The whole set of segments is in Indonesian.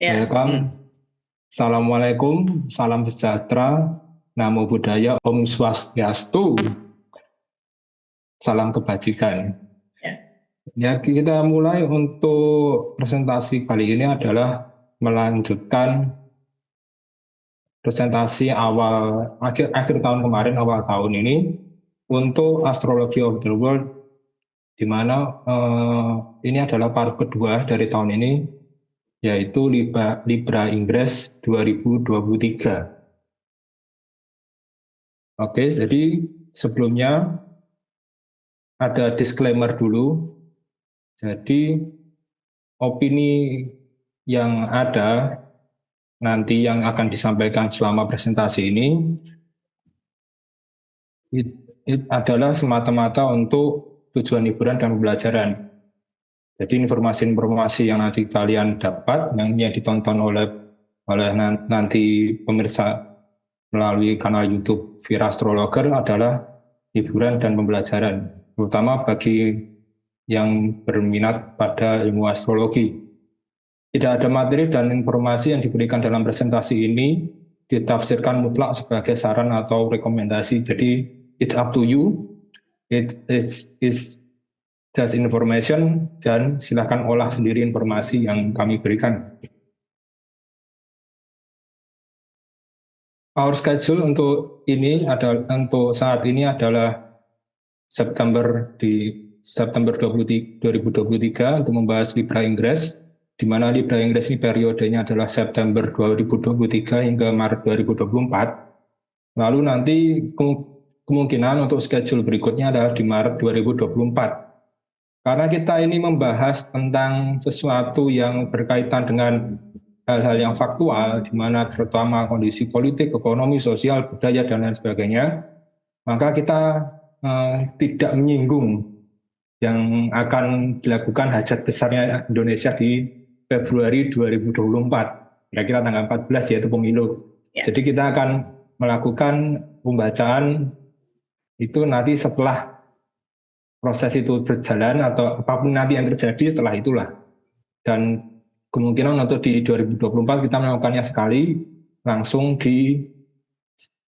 Ya. Welcome. Assalamualaikum, salam sejahtera, namo buddhaya, om swastiastu, salam kebajikan. Ya. Ya, kita mulai untuk presentasi kali ini adalah melanjutkan presentasi akhir tahun kemarin, awal tahun ini untuk Astrology of the World, di mana ini adalah part kedua dari tahun ini, yaitu Libra Inggris 2023. Oke, jadi sebelumnya ada disclaimer dulu. Jadi opini yang ada nanti yang akan disampaikan selama presentasi ini adalah semata-mata untuk tujuan hiburan dan pembelajaran. Jadi informasi-informasi yang nanti kalian dapat, yang ditonton oleh nanti pemirsa melalui kanal YouTube Vira Astrologer adalah hiburan dan pembelajaran, terutama bagi yang berminat pada ilmu astrologi. Tidak ada materi dan informasi yang diberikan dalam presentasi ini ditafsirkan mutlak sebagai saran atau rekomendasi. Jadi it's up to you. It's just information, dan silakan olah sendiri informasi yang kami berikan. Our schedule untuk saat ini adalah September 2023 untuk membahas Libra Inggris, di mana Libra Inggris ini periodenya adalah September 2023 hingga Maret 2024. Lalu nanti kemungkinan untuk schedule berikutnya adalah di Maret 2024. Karena kita ini membahas tentang sesuatu yang berkaitan dengan hal-hal yang faktual, di mana terutama kondisi politik, ekonomi, sosial, budaya, dan lain sebagainya, maka kita tidak menyinggung yang akan dilakukan hajat besarnya Indonesia di Februari 2024, kira-kira tanggal 14, yaitu pemilu. Ya. Jadi kita akan melakukan pembacaan itu nanti setelah proses itu berjalan, atau apapun nanti yang terjadi setelah itulah. Dan kemungkinan untuk di 2024 kita melakukannya sekali langsung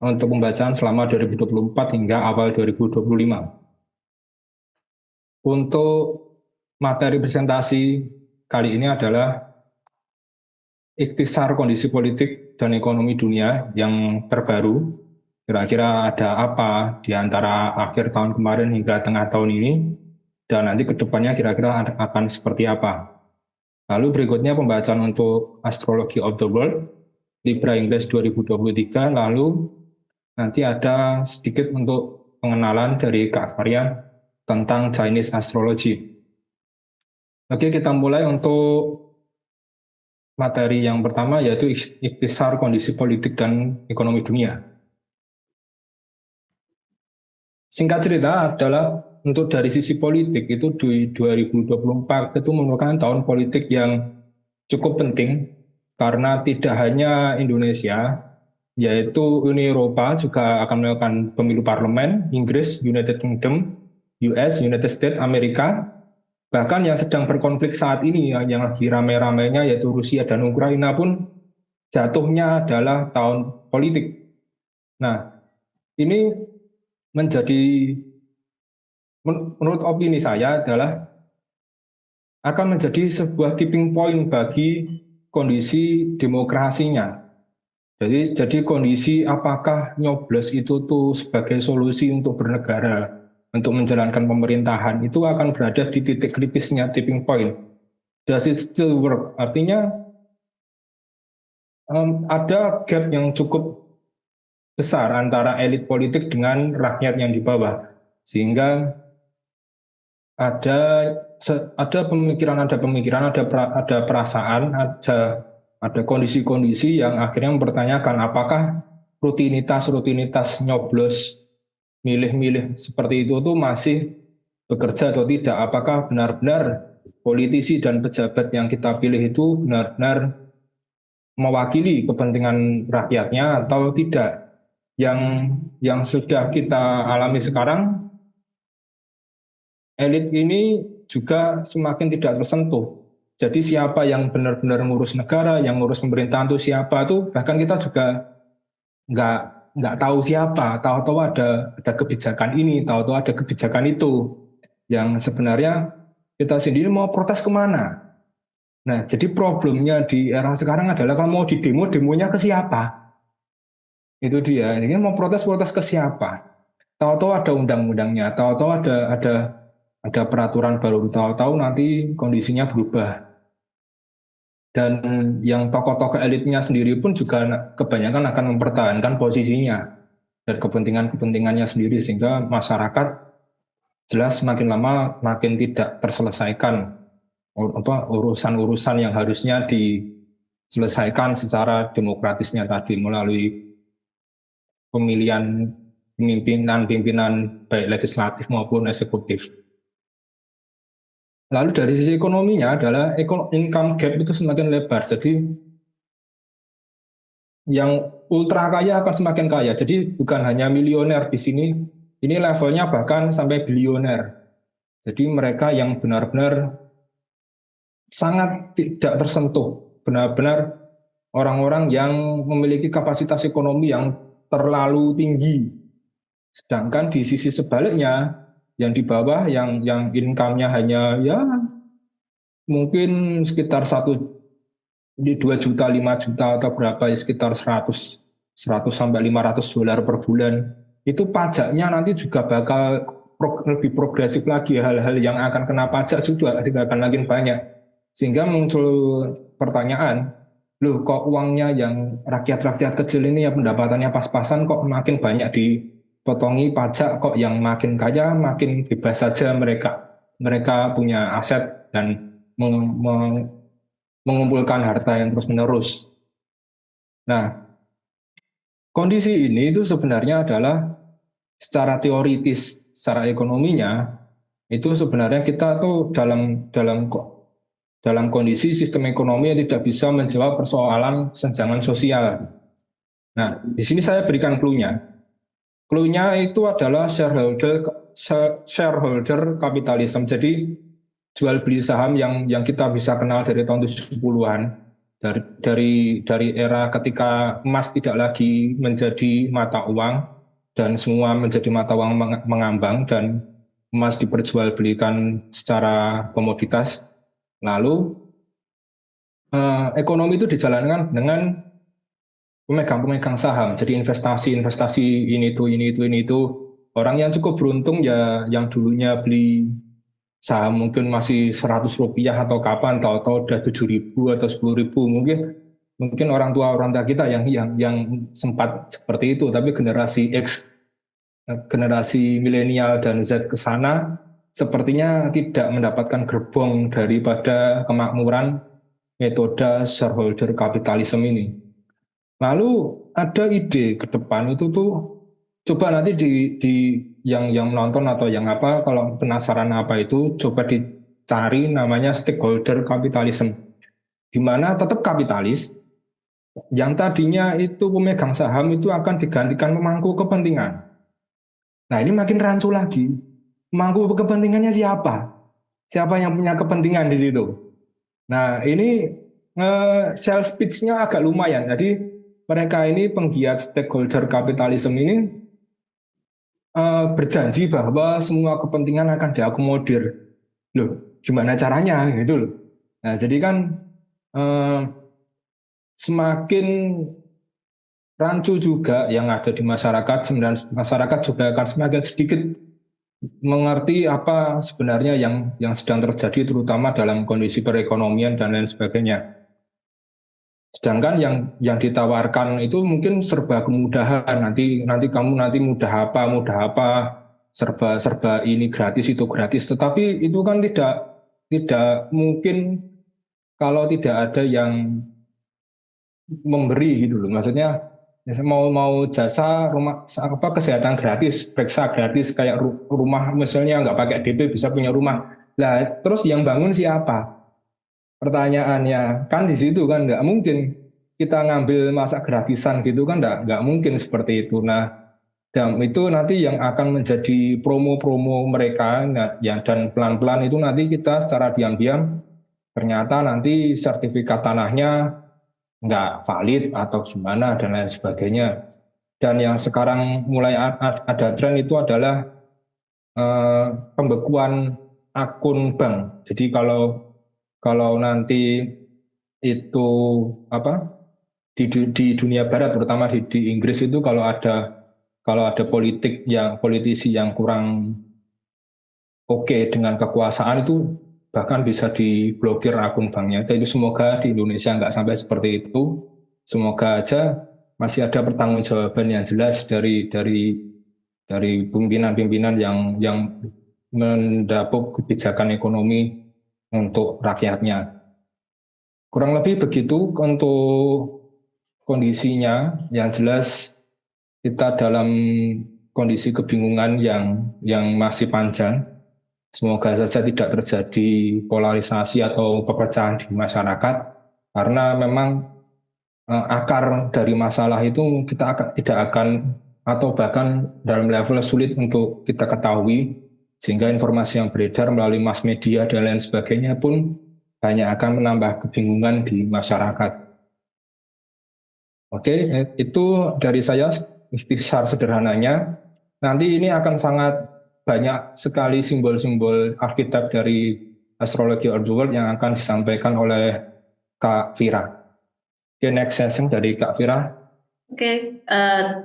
untuk pembacaan selama 2024 hingga awal 2025. Untuk materi presentasi kali ini adalah ikhtisar kondisi politik dan ekonomi dunia yang terbaru. Kira-kira ada apa di antara akhir tahun kemarin hingga tengah tahun ini, dan nanti ke depannya kira-kira akan seperti apa. Lalu berikutnya pembacaan untuk Astrology of the World, Libra Inggris 2023, lalu nanti ada sedikit untuk pengenalan dari Kak Varian tentang Chinese Astrology. Oke, kita mulai untuk materi yang pertama, yaitu ikhtisar kondisi politik dan ekonomi dunia. Singkat cerita adalah untuk dari sisi politik itu di 2024 itu merupakan tahun politik yang cukup penting, karena tidak hanya Indonesia, yaitu Uni Eropa juga akan melakukan pemilu parlemen, Inggris, United Kingdom, US, United States, Amerika, bahkan yang sedang berkonflik saat ini yang lagi ramai-ramainya yaitu Rusia dan Ukraina pun jatuhnya adalah tahun politik. Nah, ini menurut opini saya adalah akan menjadi sebuah tipping point bagi kondisi demokrasinya. Jadi kondisi apakah nyoblos itu tuh sebagai solusi untuk bernegara, untuk menjalankan pemerintahan, itu akan berada di titik kritisnya, tipping point. Does it still work? Artinya ada gap yang cukup besar antara elit politik dengan rakyat yang di bawah, sehingga ada pemikiran, ada perasaan, ada kondisi-kondisi yang akhirnya mempertanyakan apakah rutinitas nyoblos, milih-milih seperti itu tuh masih bekerja atau tidak. Apakah benar-benar politisi dan pejabat yang kita pilih itu benar-benar mewakili kepentingan rakyatnya atau tidak. Yang sudah kita alami sekarang, elit ini juga semakin tidak tersentuh. Jadi siapa yang benar-benar ngurus negara, yang ngurus pemerintahan itu siapa tuh bahkan kita juga nggak nggak tahu siapa. Tahu-tahu ada kebijakan ini, tahu-tahu ada kebijakan itu. Yang sebenarnya kita sendiri mau protes kemana? Nah, jadi problemnya di era sekarang adalah kalau mau di demo, demonya ke siapa? Itu dia. Ini mau protes-protes ke siapa? Tahu-tahu ada undang-undangnya, tahu-tahu ada peraturan baru, tahu-tahu nanti kondisinya berubah. Dan yang tokoh-tokoh elitnya sendiri pun juga kebanyakan akan mempertahankan posisinya dan kepentingan-kepentingannya sendiri sehingga masyarakat jelas makin lama makin tidak terselesaikan urusan-urusan yang harusnya diselesaikan secara demokratisnya tadi melalui pemilihan pimpinan baik legislatif maupun eksekutif. Lalu dari sisi ekonominya adalah income gap itu semakin lebar. Jadi yang ultra kaya akan semakin kaya. Jadi bukan hanya milioner di sini, ini levelnya bahkan sampai bilioner. Jadi mereka yang benar-benar sangat tidak tersentuh, benar-benar orang-orang yang memiliki kapasitas ekonomi yang terlalu tinggi. Sedangkan di sisi sebaliknya, yang di bawah, yang income-nya hanya ya mungkin sekitar 2 juta, 5 juta atau berapa ya sekitar 100 sampai $500 per bulan. Itu pajaknya nanti juga bakal lebih progresif lagi, hal-hal yang akan kena pajak juga akan makin banyak. Sehingga muncul pertanyaan, loh kok uangnya yang rakyat-rakyat kecil ini ya pendapatannya pas-pasan kok makin banyak dipotongi pajak, kok yang makin kaya makin bebas saja mereka punya aset dan mengumpulkan harta yang terus-menerus. Nah, kondisi ini itu sebenarnya adalah secara teoritis, secara ekonominya itu sebenarnya kita tuh dalam kondisi sistem ekonomi yang tidak bisa menjawab persoalan senjangan sosial. Nah, di sini saya berikan clue-nya. Clue-nya itu adalah shareholder capitalism. Jadi jual beli saham yang kita bisa kenal dari tahun 70-an, dari era ketika emas tidak lagi menjadi mata uang dan semua menjadi mata uang mengambang dan emas diperjualbelikan secara komoditas. Lalu ekonomi itu dijalankan dengan pemegang-pemegang saham. Jadi investasi ini itu. Orang yang cukup beruntung ya yang dulunya beli saham mungkin masih Rp100 atau kapan tahu-tahu udah 7.000 atau 10.000 mungkin orang tua kita yang sempat seperti itu, tapi generasi X, generasi milenial dan Z ke sana sepertinya tidak mendapatkan gerbong daripada kemakmuran metode shareholder capitalism ini. Lalu ada ide ke depan itu tuh coba nanti di yang menonton atau yang apa kalau penasaran apa itu coba dicari namanya stakeholder capitalism, di mana tetap kapitalis yang tadinya itu pemegang saham itu akan digantikan pemangku kepentingan. Nah ini makin rancu lagi, pemangku kepentingannya siapa? Siapa yang punya kepentingan di situ? Nah ini sales pitch-nya agak lumayan. Jadi mereka ini penggiat stakeholder capitalism ini berjanji bahwa semua kepentingan akan diakomodir. Loh, gimana caranya gitu loh. Nah, jadi kan eh, semakin rancu juga yang ada di masyarakat, dan masyarakat juga akan semakin sedikit mengerti apa sebenarnya yang sedang terjadi terutama dalam kondisi perekonomian dan lain sebagainya. Sedangkan yang ditawarkan itu mungkin serba kemudahan. Nanti kamu mudah apa, serba ini gratis itu gratis. Tetapi itu kan tidak mungkin kalau tidak ada yang memberi gitu loh. Maksudnya mau jasa rumah apa kesehatan gratis, periksa gratis kayak rumah misalnya nggak pakai DP bisa punya rumah. Lah terus yang bangun siapa? Pertanyaannya kan di situ kan nggak mungkin kita ngambil masa gratisan gitu kan nggak mungkin seperti itu. Nah, dan itu nanti yang akan menjadi promo-promo mereka, nah, yang dan pelan-pelan itu nanti kita secara diam-diam ternyata nanti sertifikat tanahnya nggak valid atau gimana dan lain sebagainya. Dan yang sekarang mulai ada tren itu adalah pembekuan akun bank. Jadi kalau nanti itu apa di dunia barat, terutama di Inggris itu kalau ada politisi yang kurang oke dengan kekuasaan itu bahkan bisa diblokir akun banknya. Dan itu semoga di Indonesia nggak sampai seperti itu. Semoga aja masih ada pertanggungjawaban yang jelas dari pimpinan-pimpinan yang mendapuk kebijakan ekonomi untuk rakyatnya. Kurang lebih begitu untuk kondisinya. Yang jelas kita dalam kondisi kebingungan yang masih panjang. Semoga saja tidak terjadi polarisasi atau perpecahan di masyarakat, karena memang akar dari masalah itu tidak akan atau bahkan dalam level sulit untuk kita ketahui, sehingga informasi yang beredar melalui mass media dan lain sebagainya pun hanya akan menambah kebingungan di masyarakat. Oke, itu dari saya ikhtisar sederhananya. Nanti ini akan sangat banyak sekali simbol-simbol archetype dari Astrology of the World yang akan disampaikan oleh Kak Vira. Oke, next session dari Kak Vira. Oke,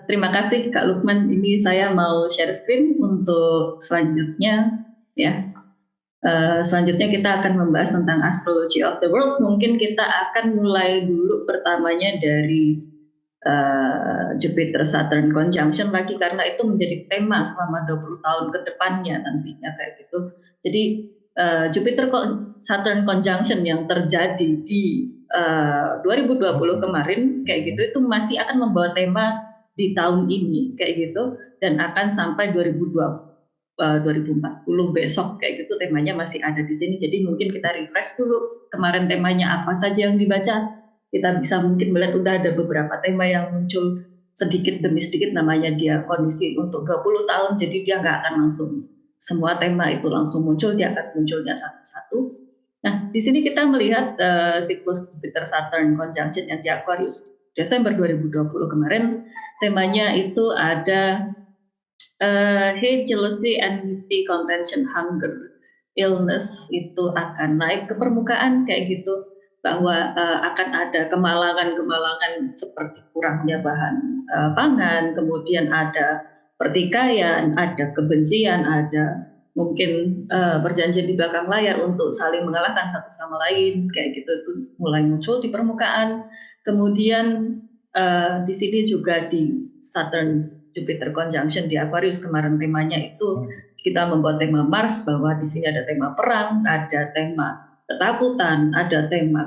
terima kasih Kak Lukman. Ini saya mau share screen untuk selanjutnya, ya. Selanjutnya kita akan membahas tentang Astrology of the World. Mungkin kita akan mulai dulu pertamanya dari Jupiter Saturn conjunction lagi, karena itu menjadi tema selama 20 tahun ke depannya nantinya kayak gitu. Jadi Jupiter Saturn conjunction yang terjadi di 2020 kemarin kayak gitu itu masih akan membawa tema di tahun ini kayak gitu, dan akan sampai 2040 besok kayak gitu temanya masih ada di sini. Jadi mungkin kita refresh dulu kemarin temanya apa saja yang dibaca. Kita bisa mungkin melihat udah ada beberapa tema yang muncul sedikit demi sedikit, namanya dia kondisi untuk 20 tahun, jadi dia nggak akan langsung semua tema itu langsung muncul, dia akan munculnya satu-satu. Nah, di sini kita melihat siklus Jupiter Saturn conjunction yang di Aquarius Desember 2020 kemarin, temanya itu ada hate, jealousy, envy, contention, hunger, illness itu akan naik ke permukaan kayak gitu, bahwa akan ada kemalangan-kemalangan seperti kurangnya bahan pangan, kemudian ada pertikaian, ada kebencian, ada mungkin perjanjian di belakang layar untuk saling mengalahkan satu sama lain kayak gitu, itu mulai muncul di permukaan. Kemudian di sini juga di Saturn Jupiter conjunction di Aquarius kemarin temanya itu kita membuat tema Mars, bahwa di sini ada tema perang, ada tema ketakutan, ada tema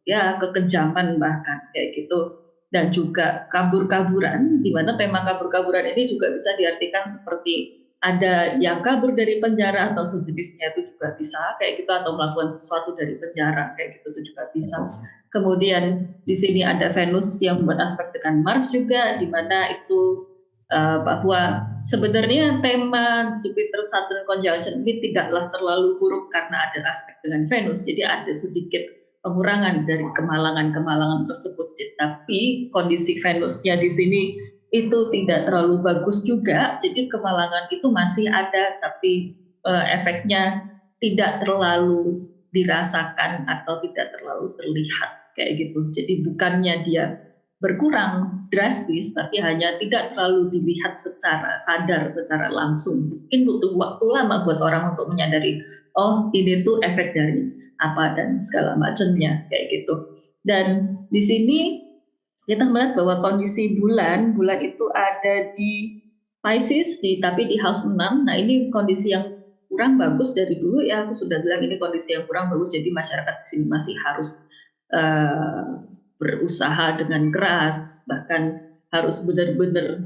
kekejaman bahkan kayak gitu, dan juga kabur-kaburan, di mana tema kabur-kaburan ini juga bisa diartikan seperti ada yang kabur dari penjara atau sejenisnya, itu juga bisa kayak gitu, atau melakukan sesuatu dari penjara kayak gitu, itu juga bisa. Kemudian di sini ada Venus yang membuat aspek dengan Mars juga, di mana itu bahwa sebenarnya tema Jupiter Saturn conjunction ini tidaklah terlalu buruk karena ada aspek dengan Venus, jadi ada sedikit pengurangan dari kemalangan-kemalangan tersebut. Tapi kondisi Venusnya di sini itu tidak terlalu bagus juga, jadi kemalangan itu masih ada, tapi efeknya tidak terlalu dirasakan atau tidak terlalu terlihat kayak gitu. Jadi bukannya dia berkurang drastis, tapi hanya tidak terlalu dilihat secara sadar, secara langsung. Mungkin butuh waktu lama buat orang untuk menyadari, oh ini tuh efek dari apa dan segala macamnya kayak gitu. Dan di sini kita melihat bahwa kondisi bulan itu ada di Pisces, tapi di house 6. Nah ini kondisi yang kurang bagus dari dulu ya, aku sudah bilang ini kondisi yang kurang bagus, jadi masyarakat di sini masih harus berusaha dengan keras, bahkan harus benar-benar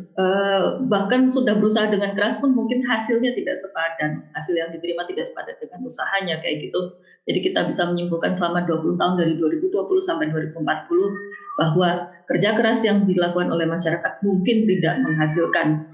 bahkan sudah berusaha dengan keras pun mungkin hasilnya tidak sepadan, hasil yang diterima tidak sepadan dengan usahanya kayak gitu. Jadi kita bisa menyimpulkan selama 20 tahun dari 2020 sampai 2040 bahwa kerja keras yang dilakukan oleh masyarakat mungkin tidak menghasilkan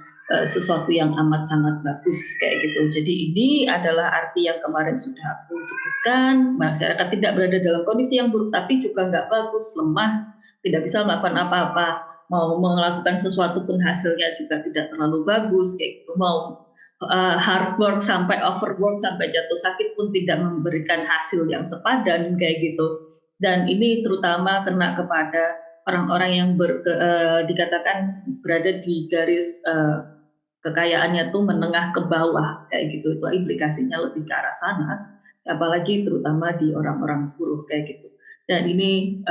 sesuatu yang amat sangat bagus kayak gitu. Jadi ini adalah arti yang kemarin sudah aku sebutkan, masyarakat tidak berada dalam kondisi yang buruk tapi juga nggak bagus, lemah, tidak bisa melakukan apa-apa, mau melakukan sesuatu pun hasilnya juga tidak terlalu bagus kayak gitu, mau hard work sampai overwork sampai jatuh sakit pun tidak memberikan hasil yang sepadan kayak gitu. Dan ini terutama kena kepada orang-orang yang dikatakan berada di garis kekayaannya tuh menengah ke bawah kayak gitu, itu implikasinya lebih ke arah sana, apalagi terutama di orang-orang buruh kayak gitu. Dan ini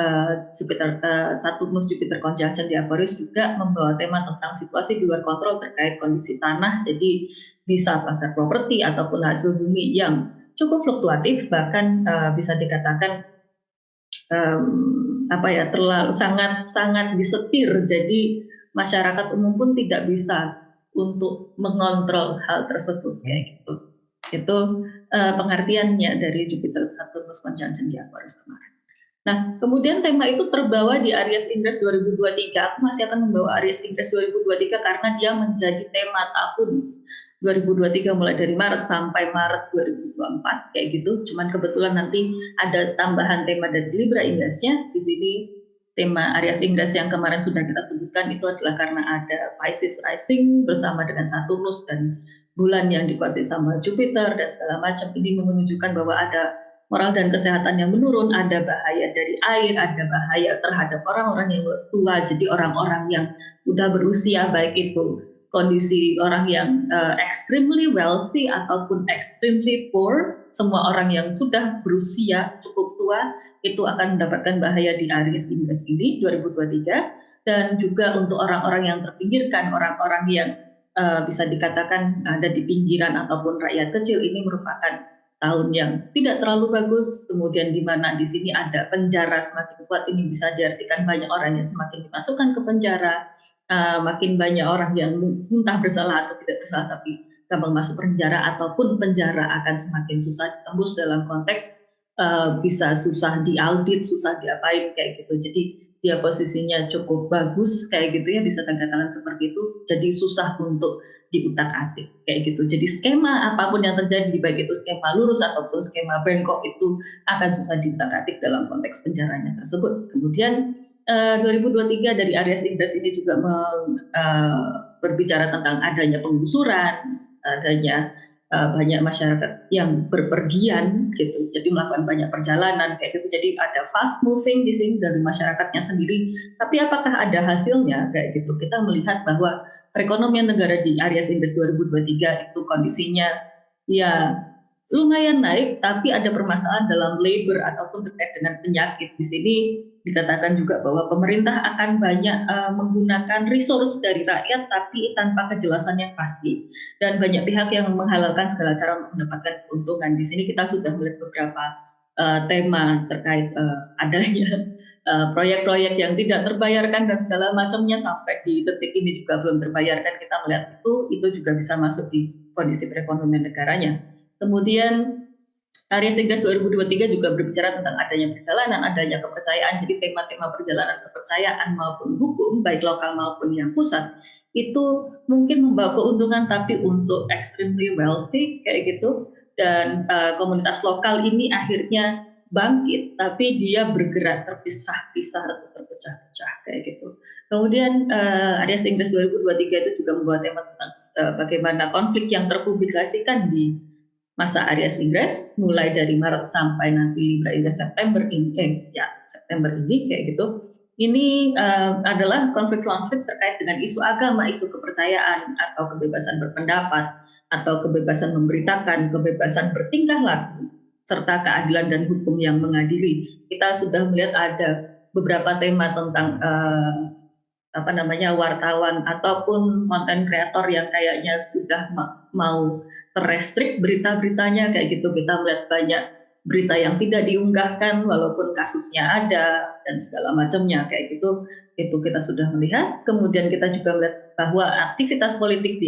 sekitar Saturnus Jupiter conjunction di Aquarius juga membawa tema tentang situasi di luar kontrol terkait kondisi tanah, jadi bisa pasar properti ataupun hasil bumi yang cukup fluktuatif, bahkan bisa dikatakan terlalu sangat disetir, jadi masyarakat umum pun tidak bisa untuk mengontrol hal tersebut kayak gitu. Itu pengertiannya dari Jupiter Saturnus conjunction di Aquarius kemarin. Nah, kemudian tema itu terbawa di Aries Ingress 2023. Aku masih akan membawa Aries Ingress 2023 karena dia menjadi tema tahun 2023 mulai dari Maret sampai Maret 2024 kayak gitu. Cuman kebetulan nanti ada tambahan tema dari Libra Ingressnya di sini. Tema Aries Ingress yang kemarin sudah kita sebutkan itu adalah karena ada Pisces rising bersama dengan Saturnus dan bulan yang dikuasai sama Jupiter dan segala macam. Ini menunjukkan bahwa ada moral dan kesehatan yang menurun, ada bahaya dari air, ada bahaya terhadap orang-orang yang tua, jadi orang-orang yang udah berusia, baik itu kondisi orang yang extremely wealthy ataupun extremely poor, semua orang yang sudah berusia cukup tua itu akan mendapatkan bahaya di Aries Ingress ini 2023. Dan juga untuk orang-orang yang terpinggirkan, orang-orang yang bisa dikatakan ada di pinggiran ataupun rakyat kecil, ini merupakan tahun yang tidak terlalu bagus. Kemudian di mana di sini ada penjara semakin kuat, ini bisa diartikan banyak orang yang semakin dimasukkan ke penjara, makin banyak orang yang entah bersalah atau tidak bersalah tapi gampang masuk penjara, ataupun penjara akan semakin susah ditembus dalam konteks bisa susah diaudit, susah diapain kayak gitu. Jadi dia posisinya cukup bagus kayak gitu ya, bisa tanda tangan seperti itu, jadi susah untuk diutak-atik kayak gitu. Jadi skema apapun yang terjadi, baik itu skema lurus ataupun skema bengkok, itu akan susah diutak-atik dalam konteks penjaranya tersebut. Kemudian 2023 dari Aries Ingress ini juga berbicara tentang adanya penggusuran, adanya banyak masyarakat yang berpergian gitu, jadi melakukan banyak perjalanan kayak gitu. Jadi ada fast moving di sini dari masyarakatnya sendiri. Tapi apakah ada hasilnya kayak gitu? Kita melihat bahwa perekonomian negara di Aries Ingress 2023 itu kondisinya ya lumayan naik, tapi ada permasalahan dalam labor ataupun terkait dengan penyakit. Di sini dikatakan juga bahwa pemerintah akan banyak menggunakan resource dari rakyat tapi tanpa kejelasan yang pasti, dan banyak pihak yang menghalalkan segala cara untuk mendapatkan keuntungan. Di sini kita sudah melihat beberapa tema terkait adanya proyek-proyek yang tidak terbayarkan dan segala macamnya, sampai di detik ini juga belum terbayarkan. Kita melihat itu juga bisa masuk di kondisi perekonomian negaranya. Kemudian Aries Ingress 2023 juga berbicara tentang adanya perjalanan, adanya kepercayaan. Jadi tema-tema perjalanan kepercayaan maupun hukum, baik lokal maupun yang pusat, itu mungkin membawa keuntungan tapi untuk extremely wealthy kayak gitu. Dan komunitas lokal ini akhirnya bangkit, tapi dia bergerak terpisah-pisah atau terpecah-pecah kayak gitu. Kemudian Aries Ingress 2023 itu juga membawa tema tentang bagaimana konflik yang terpublikasikan di masa Aries Ingress mulai dari Maret sampai nanti Libra Ingress September ini kayak gitu. Ini adalah konflik-konflik terkait dengan isu agama, isu kepercayaan atau kebebasan berpendapat atau kebebasan memberitakan, kebebasan bertingkah laku, serta keadilan dan hukum yang mengadili. Kita sudah melihat ada beberapa tema tentang wartawan ataupun konten kreator yang kayaknya sudah mau terrestrik berita-beritanya kayak gitu. Kita melihat banyak berita yang tidak diunggahkan walaupun kasusnya ada dan segala macamnya kayak gitu. Itu kita sudah melihat. Kemudian kita juga melihat bahwa aktivitas politik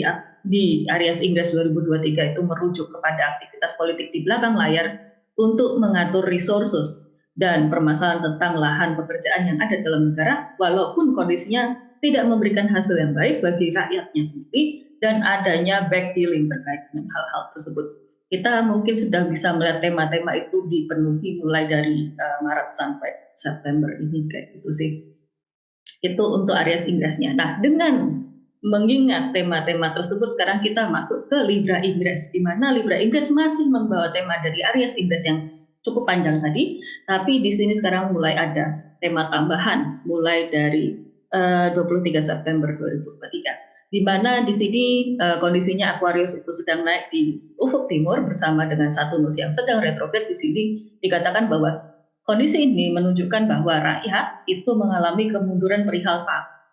di Aries Ingress 2023 itu merujuk kepada aktivitas politik di belakang layar untuk mengatur resources dan permasalahan tentang lahan pekerjaan yang ada dalam negara, walaupun kondisinya tidak memberikan hasil yang baik bagi rakyatnya sendiri dan adanya backdealing terkait dengan hal-hal tersebut. Kita mungkin sudah bisa melihat tema-tema itu dipenuhi mulai dari Maret sampai September ini kayak gitu sih. Itu untuk Aries Inggrisnya. Nah, dengan mengingat tema-tema tersebut, sekarang kita masuk ke Libra Inggris, di mana Libra Inggris masih membawa tema dari Aries Inggris yang cukup panjang tadi, tapi di sini sekarang mulai ada tema tambahan, mulai dari 23 September 2023. Di mana di sini kondisinya Aquarius itu sedang naik di ufuk timur bersama dengan Saturnus yang sedang retrograde. Di sini dikatakan bahwa kondisi ini menunjukkan bahwa rakyat itu mengalami kemunduran perihal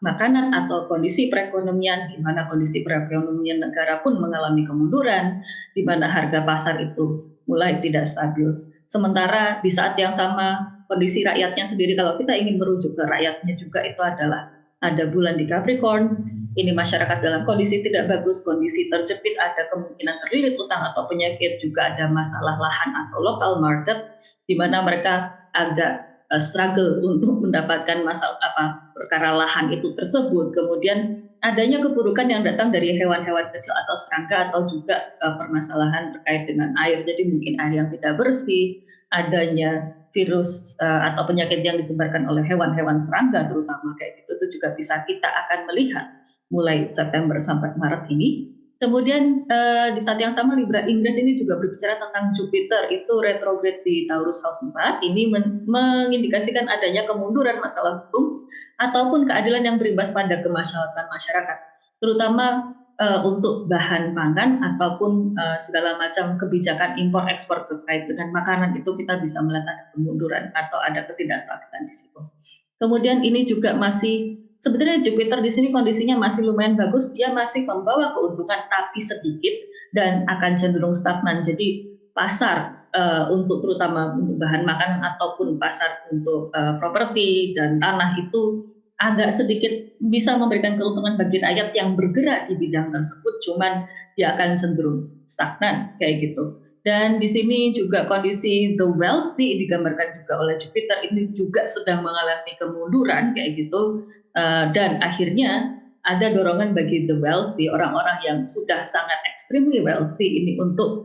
makanan atau kondisi perekonomian, di mana kondisi perekonomian negara pun mengalami kemunduran, di mana harga pasar itu mulai tidak stabil. Sementara di saat yang sama kondisi rakyatnya sendiri, kalau kita ingin merujuk ke rakyatnya juga, itu adalah ada bulan di Capricorn. Ini masyarakat dalam kondisi tidak bagus, kondisi terjepit, ada kemungkinan terlilit utang atau penyakit, juga ada masalah lahan atau local market, di mana mereka agak struggle untuk mendapatkan perkara lahan itu tersebut. Kemudian adanya keburukan yang datang dari hewan-hewan kecil atau serangga, atau juga permasalahan terkait dengan air. Jadi mungkin air yang tidak bersih, adanya virus atau penyakit yang disebarkan oleh hewan-hewan serangga terutama kayak gitu, itu juga bisa kita akan melihat mulai September sampai Maret ini. Kemudian di saat yang sama Libra Inggris ini juga berbicara tentang Jupiter itu retrograde di Taurus House 4. Ini mengindikasikan adanya kemunduran masalah hukum ataupun keadilan yang berimbas pada kemaslahatan masyarakat, terutama untuk bahan pangan ataupun segala macam kebijakan impor ekspor terkait dengan makanan, itu kita bisa melihat ada kemunduran atau ada ketidakstabilan di situ. Kemudian ini juga masih, sebenarnya Jupiter di sini kondisinya masih lumayan bagus, dia masih membawa keuntungan tapi sedikit dan akan cenderung stagnan. Jadi pasar untuk terutama untuk bahan makanan ataupun pasar untuk properti dan tanah itu agak sedikit bisa memberikan keuntungan bagi rakyat yang bergerak di bidang tersebut, cuman dia akan cenderung stagnan kayak gitu. Dan di sini juga kondisi the wealthy digambarkan juga oleh Jupiter, ini juga sedang mengalami kemunduran kayak gitu. Dan akhirnya ada dorongan bagi the wealthy, orang-orang yang sudah sangat extremely wealthy ini untuk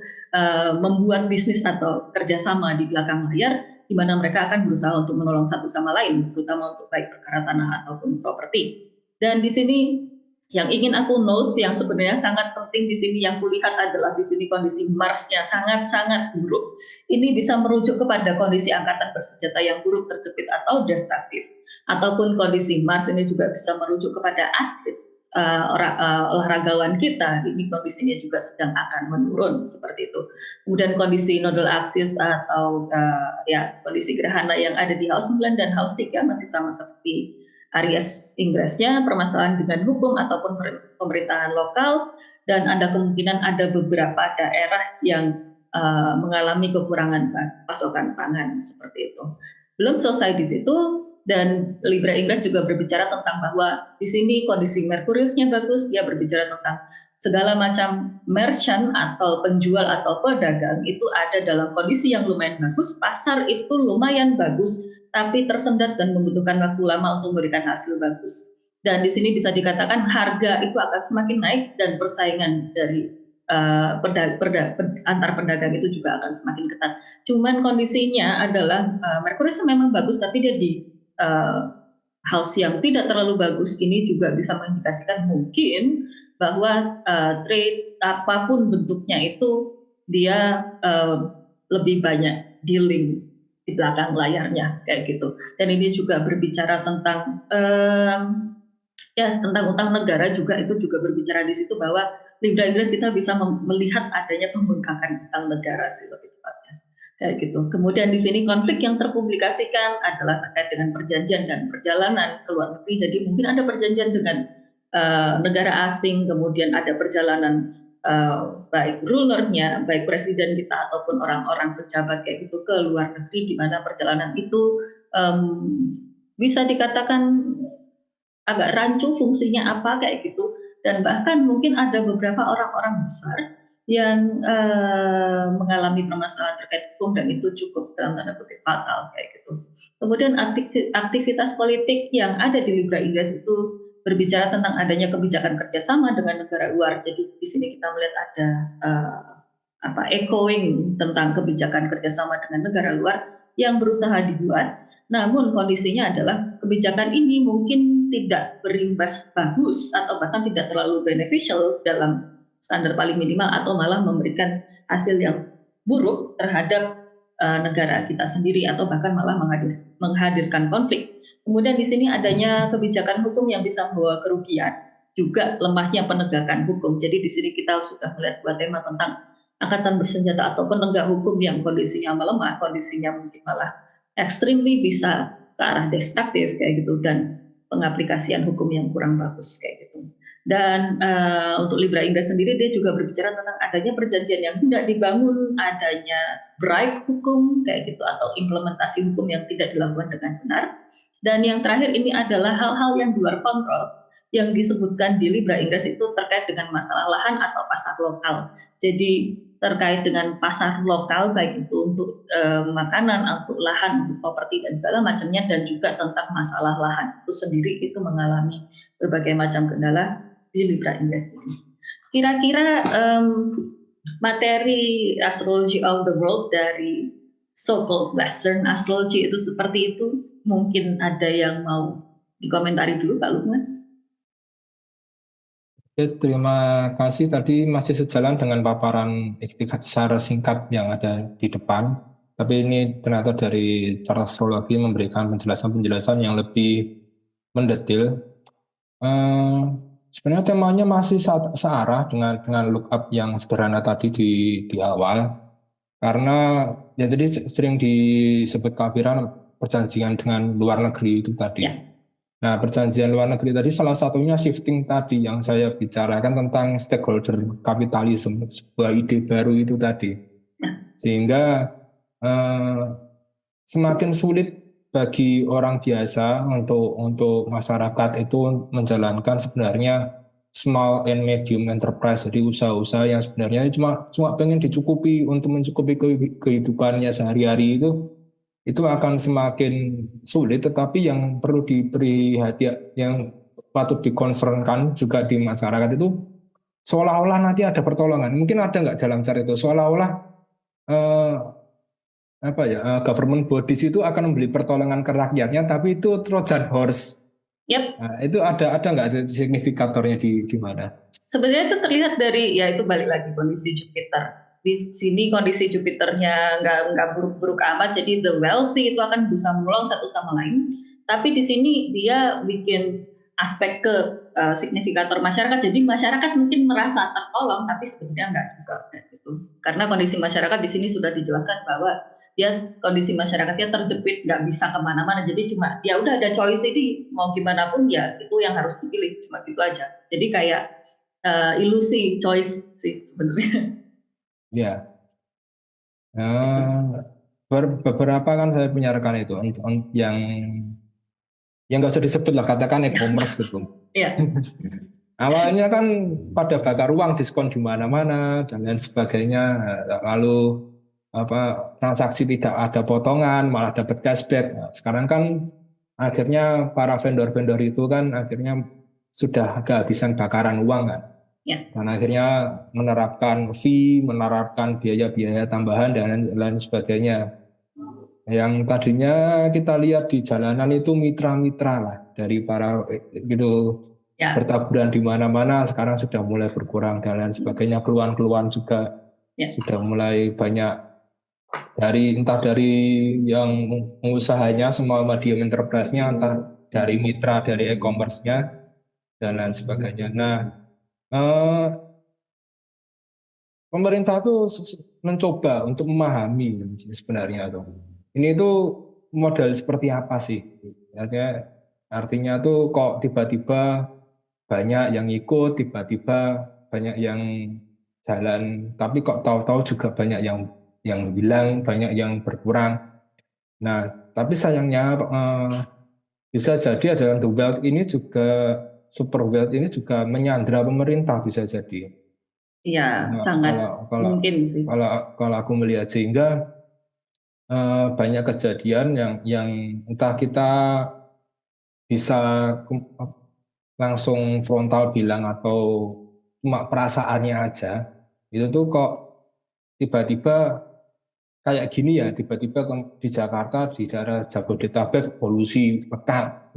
membuat bisnis atau kerjasama di belakang layar, di mana mereka akan berusaha untuk menolong satu sama lain, terutama untuk baik perkara tanah ataupun properti. Dan di sini yang ingin aku note, yang sebenarnya sangat penting di sini yang kulihat adalah di sini kondisi Mars-nya sangat-sangat buruk. Ini bisa merujuk kepada kondisi angkatan bersenjata yang buruk, terjepit atau destruktif. Ataupun kondisi Mars ini juga bisa merujuk kepada atlet olahragawan kita, ini kondisinya juga sedang akan menurun seperti itu. Kemudian kondisi nodal axis atau kondisi gerhana yang ada di House 9 dan House 3 masih sama seperti Aries Inggrisnya, permasalahan dengan hukum ataupun pemerintahan lokal, dan ada kemungkinan ada beberapa daerah yang mengalami kekurangan pasokan pangan seperti itu. Belum selesai di situ, dan Libra Inggris juga berbicara tentang bahwa di sini kondisi Merkuriusnya bagus, dia berbicara tentang segala macam merchant atau penjual atau pedagang itu ada dalam kondisi yang lumayan bagus, pasar itu lumayan bagus, tapi tersendat dan membutuhkan waktu lama untuk memberikan hasil bagus. Dan di sini bisa dikatakan harga itu akan semakin naik dan persaingan dari antar pedagang itu juga akan semakin ketat. Cuman kondisinya adalah Merkurius memang bagus, tapi dia di house yang tidak terlalu bagus. Ini juga bisa mengindikasikan mungkin bahwa trade apapun bentuknya itu dia lebih banyak dealing di belakang layarnya kayak gitu. Dan ini juga berbicara tentang tentang utang negara juga, itu juga berbicara di situ bahwa Libra Inggris kita bisa melihat adanya pembengkakan utang negara sih lebih tepatnya kayak gitu. Kemudian di sini konflik yang terpublikasikan adalah terkait dengan perjanjian dan perjalanan ke luar negeri. Jadi mungkin ada perjanjian dengan negara asing, kemudian ada perjalanan baik rulernya, baik presiden kita ataupun orang-orang pejabat kayak gitu ke luar negeri, di mana perjalanan itu bisa dikatakan agak rancu fungsinya apa kayak gitu. Dan bahkan mungkin ada beberapa orang-orang besar yang mengalami permasalahan terkait hukum, dan itu cukup dalam tanda kutip fatal kayak gitu. Kemudian aktivitas politik yang ada di Libra Inggris itu berbicara tentang adanya kebijakan kerjasama dengan negara luar. Jadi di sini kita melihat ada echoing tentang kebijakan kerjasama dengan negara luar yang berusaha dibuat. Namun kondisinya adalah kebijakan ini mungkin tidak berimbas bagus atau bahkan tidak terlalu beneficial dalam standar paling minimal, atau malah memberikan hasil yang buruk terhadap negara kita sendiri, atau bahkan malah menghadirkan konflik. Kemudian di sini adanya kebijakan hukum yang bisa membawa kerugian, juga lemahnya penegakan hukum. Jadi di sini kita sudah melihat dua tema tentang angkatan bersenjata atau penegak hukum yang kondisinya melemah, kondisinya mungkin malah extremely bisa ke arah destruktif kayak gitu, dan pengaplikasian hukum yang kurang bagus kayak gitu. Dan untuk Libra Inggris sendiri, dia juga berbicara tentang adanya perjanjian yang tidak dibangun, adanya bribe hukum kayak gitu, atau implementasi hukum yang tidak dilakukan dengan benar. Dan yang terakhir ini adalah hal-hal yang di luar kontrol yang disebutkan di Libra Inggris itu terkait dengan masalah lahan atau pasar lokal. Jadi terkait dengan pasar lokal, baik itu untuk makanan, untuk lahan, untuk properti dan segala macamnya, dan juga tentang masalah lahan itu sendiri itu mengalami berbagai macam kendala di Libra Inggris ini. Kira-kira materi astrology of the world dari so-called Western astrology itu seperti itu. Mungkin ada yang mau dikomentari dulu, Pak Lukman? Oke, terima kasih. Tadi masih sejalan dengan paparan ikhtikat secara singkat yang ada di depan. Tapi ini ternyata dari cara astrologi memberikan penjelasan-penjelasan yang lebih mendetil. Sebenarnya temanya masih searah dengan look up yang sederhana tadi di awal. Karena ya tadi sering disebut kafiran perjanjian dengan luar negeri itu tadi. Ya. Nah, perjanjian luar negeri tadi salah satunya shifting tadi yang saya bicarakan tentang stakeholder kapitalisme, sebuah ide baru itu tadi. Sehingga semakin sulit bagi orang biasa untuk masyarakat itu menjalankan sebenarnya small and medium enterprise, jadi usaha-usaha yang sebenarnya cuma pengen dicukupi untuk mencukupi kehidupannya sehari-hari itu akan semakin sulit. Tetapi yang perlu diberi hadiah, yang patut dikonfronkan juga di masyarakat itu seolah-olah nanti ada pertolongan. Mungkin ada nggak dalam cara itu seolah-olah government bodies itu akan membeli pertolongan ke rakyatnya, tapi itu Trojan horse. Yep. Nah, itu ada nggak signifikatornya di mana? Sebenarnya itu terlihat dari, ya itu balik lagi kondisi Jupiter. Di sini kondisi Jupiternya nggak buruk-buruk amat, jadi the wealthy itu akan berusaha menolong satu sama lain. Tapi di sini dia bikin aspek ke signifikator masyarakat. Jadi masyarakat mungkin merasa tertolong, tapi sebenarnya nggak juga gitu. Karena kondisi masyarakat di sini sudah dijelaskan bahwa dia kondisi masyarakatnya terjepit, nggak bisa kemana-mana. Jadi cuma ya udah ada choice, ini mau gimana pun ya itu yang harus dipilih, cuma gitu aja. Jadi kayak ilusi choice sih sebenarnya. Ya. Beberapa kan saya punya rekan itu yang nggak usah disebut lah, katakan e-commerce gitu. Iya. Awalnya kan pada bakar uang, diskon di mana-mana dan lain sebagainya, lalu transaksi tidak ada potongan, malah dapat cashback. Nah, sekarang kan akhirnya para vendor-vendor itu kan akhirnya sudah kehabisan bakaran uang kan. Ya. Dan akhirnya menerapkan fee, menerapkan biaya-biaya tambahan dan lain sebagainya. Yang tadinya kita lihat di jalanan itu mitra-mitra lah dari para gitu Ya. bertaburan di mana-mana, sekarang sudah mulai berkurang dan lain sebagainya. Keluhan-keluhan juga sudah mulai banyak entah dari yang usahanya small medium enterprise-nya, entah dari mitra dari e-commerce-nya dan lain sebagainya. Nah, pemerintah tuh mencoba untuk memahami sebenarnya tuh. Ini tuh model seperti apa sih? Artinya tuh kok tiba-tiba banyak yang ikut, tiba-tiba banyak yang jalan, tapi kok tahu-tahu juga banyak yang hilang, banyak yang berkurang. Nah, tapi sayangnya bisa jadi adalah the wealth ini juga, super wealth ini juga menyandra pemerintah, bisa jadi. Iya, sangat mungkin sih. Kalau aku melihat, sehingga banyak kejadian yang entah kita bisa langsung frontal bilang atau cuma perasaannya aja, itu tuh kok tiba-tiba kayak gini ya, tiba-tiba di Jakarta, di daerah Jabodetabek polusi pekat.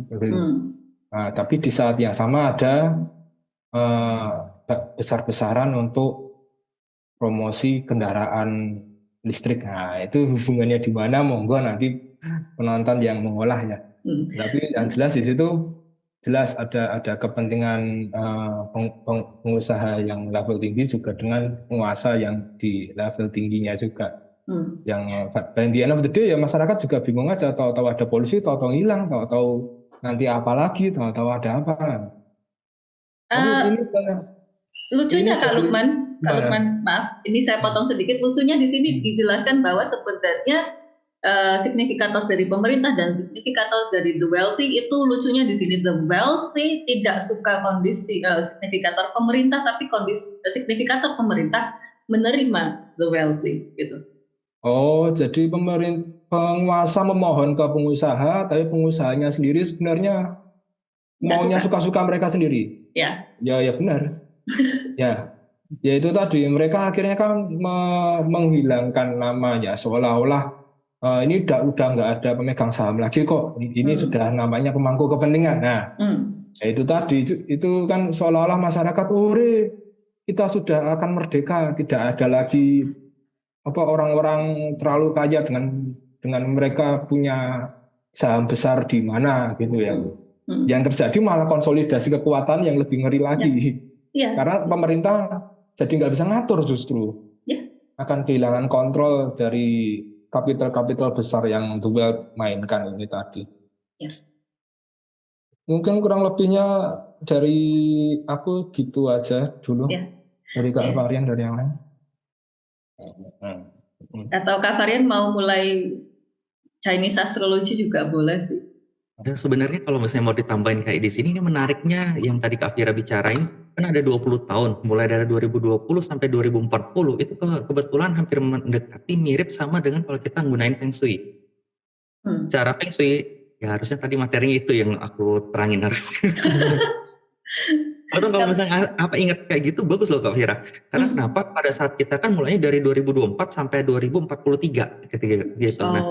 Nah, tapi di saat yang sama ada besar-besaran untuk promosi kendaraan listrik. Nah, itu hubungannya di mana? Monggo nanti penonton yang mengolah ya. Tapi yang jelas di situ jelas ada kepentingan pengusaha yang level tinggi juga dengan penguasa yang di level tingginya juga. Yang by the end of the day ya masyarakat juga bingung aja, tahu-tahu ada polisi, tahu-tahu hilang, tahu-tahu nanti apa lagi, tahu-tahu ada apa. Tapi ini lucunya Kak jadi Lukman, maaf, ini saya potong sedikit. Lucunya di sini dijelaskan bahwa sebenarnya signifikator dari pemerintah dan signifikator dari the wealthy itu lucunya di sini, the wealthy tidak suka kondisi signifikator pemerintah, tapi kondisi signifikator pemerintah menerima the wealthy gitu. Oh, jadi penguasa memohon ke pengusaha, tapi pengusahanya sendiri sebenarnya maunya suka-suka mereka sendiri. Ya. Ya benar. Ya itu tadi mereka akhirnya kan menghilangkan namanya seolah-olah ini udah nggak ada pemegang saham lagi kok. Ini sudah namanya pemangku kepentingan. Nah, itu tadi itu kan seolah-olah masyarakat, kita sudah akan merdeka, tidak ada lagi orang-orang terlalu kaya dengan mereka punya saham besar di mana gitu ya. Yang terjadi malah konsolidasi kekuatan yang lebih ngeri lagi. Karena pemerintah jadi nggak bisa ngatur, justru akan kehilangan kontrol dari kapital besar yang the wealth mainkan ini tadi. Mungkin kurang lebihnya dari aku gitu aja dulu. Dari Kak Varian, dari yang lain. Atau Kak Varian mau mulai Chinese astrology juga boleh sih. Dan sebenarnya kalau misalnya mau ditambahin kayak di sini, ini menariknya yang tadi Kak Vira bicarain, kan ada 20 tahun, mulai dari 2020 sampai 2040, itu kebetulan hampir mendekati mirip sama dengan kalau kita gunain Feng Shui. Cara Feng Shui, ya harusnya tadi materinya itu yang aku terangin harusnya. Atau kalau misalnya ingat kayak gitu, bagus loh Kak Vira. Karena kenapa? Pada saat kita kan mulainya dari 2024 sampai 2043, ketika gitu. Nah,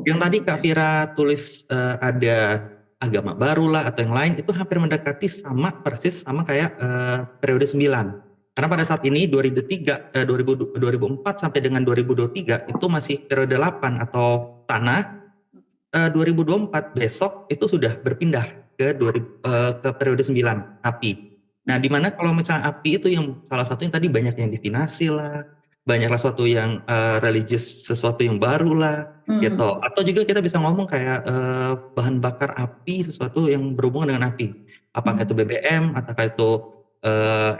yang tadi Kak Vira tulis ada agama baru lah atau yang lain, itu hampir mendekati persis sama kayak periode 9. Karena pada saat ini 2004 sampai dengan 2023 itu masih periode 8 atau tanah. 2024 besok itu sudah berpindah ke periode 9 api. Nah, dimana kalau misalnya api itu yang salah satunya tadi banyak yang divinasi lah, banyaklah sesuatu yang religius, sesuatu yang baru lah, gitu. Atau juga kita bisa ngomong kayak bahan bakar api, sesuatu yang berhubungan dengan api. Apakah itu BBM, ataukah itu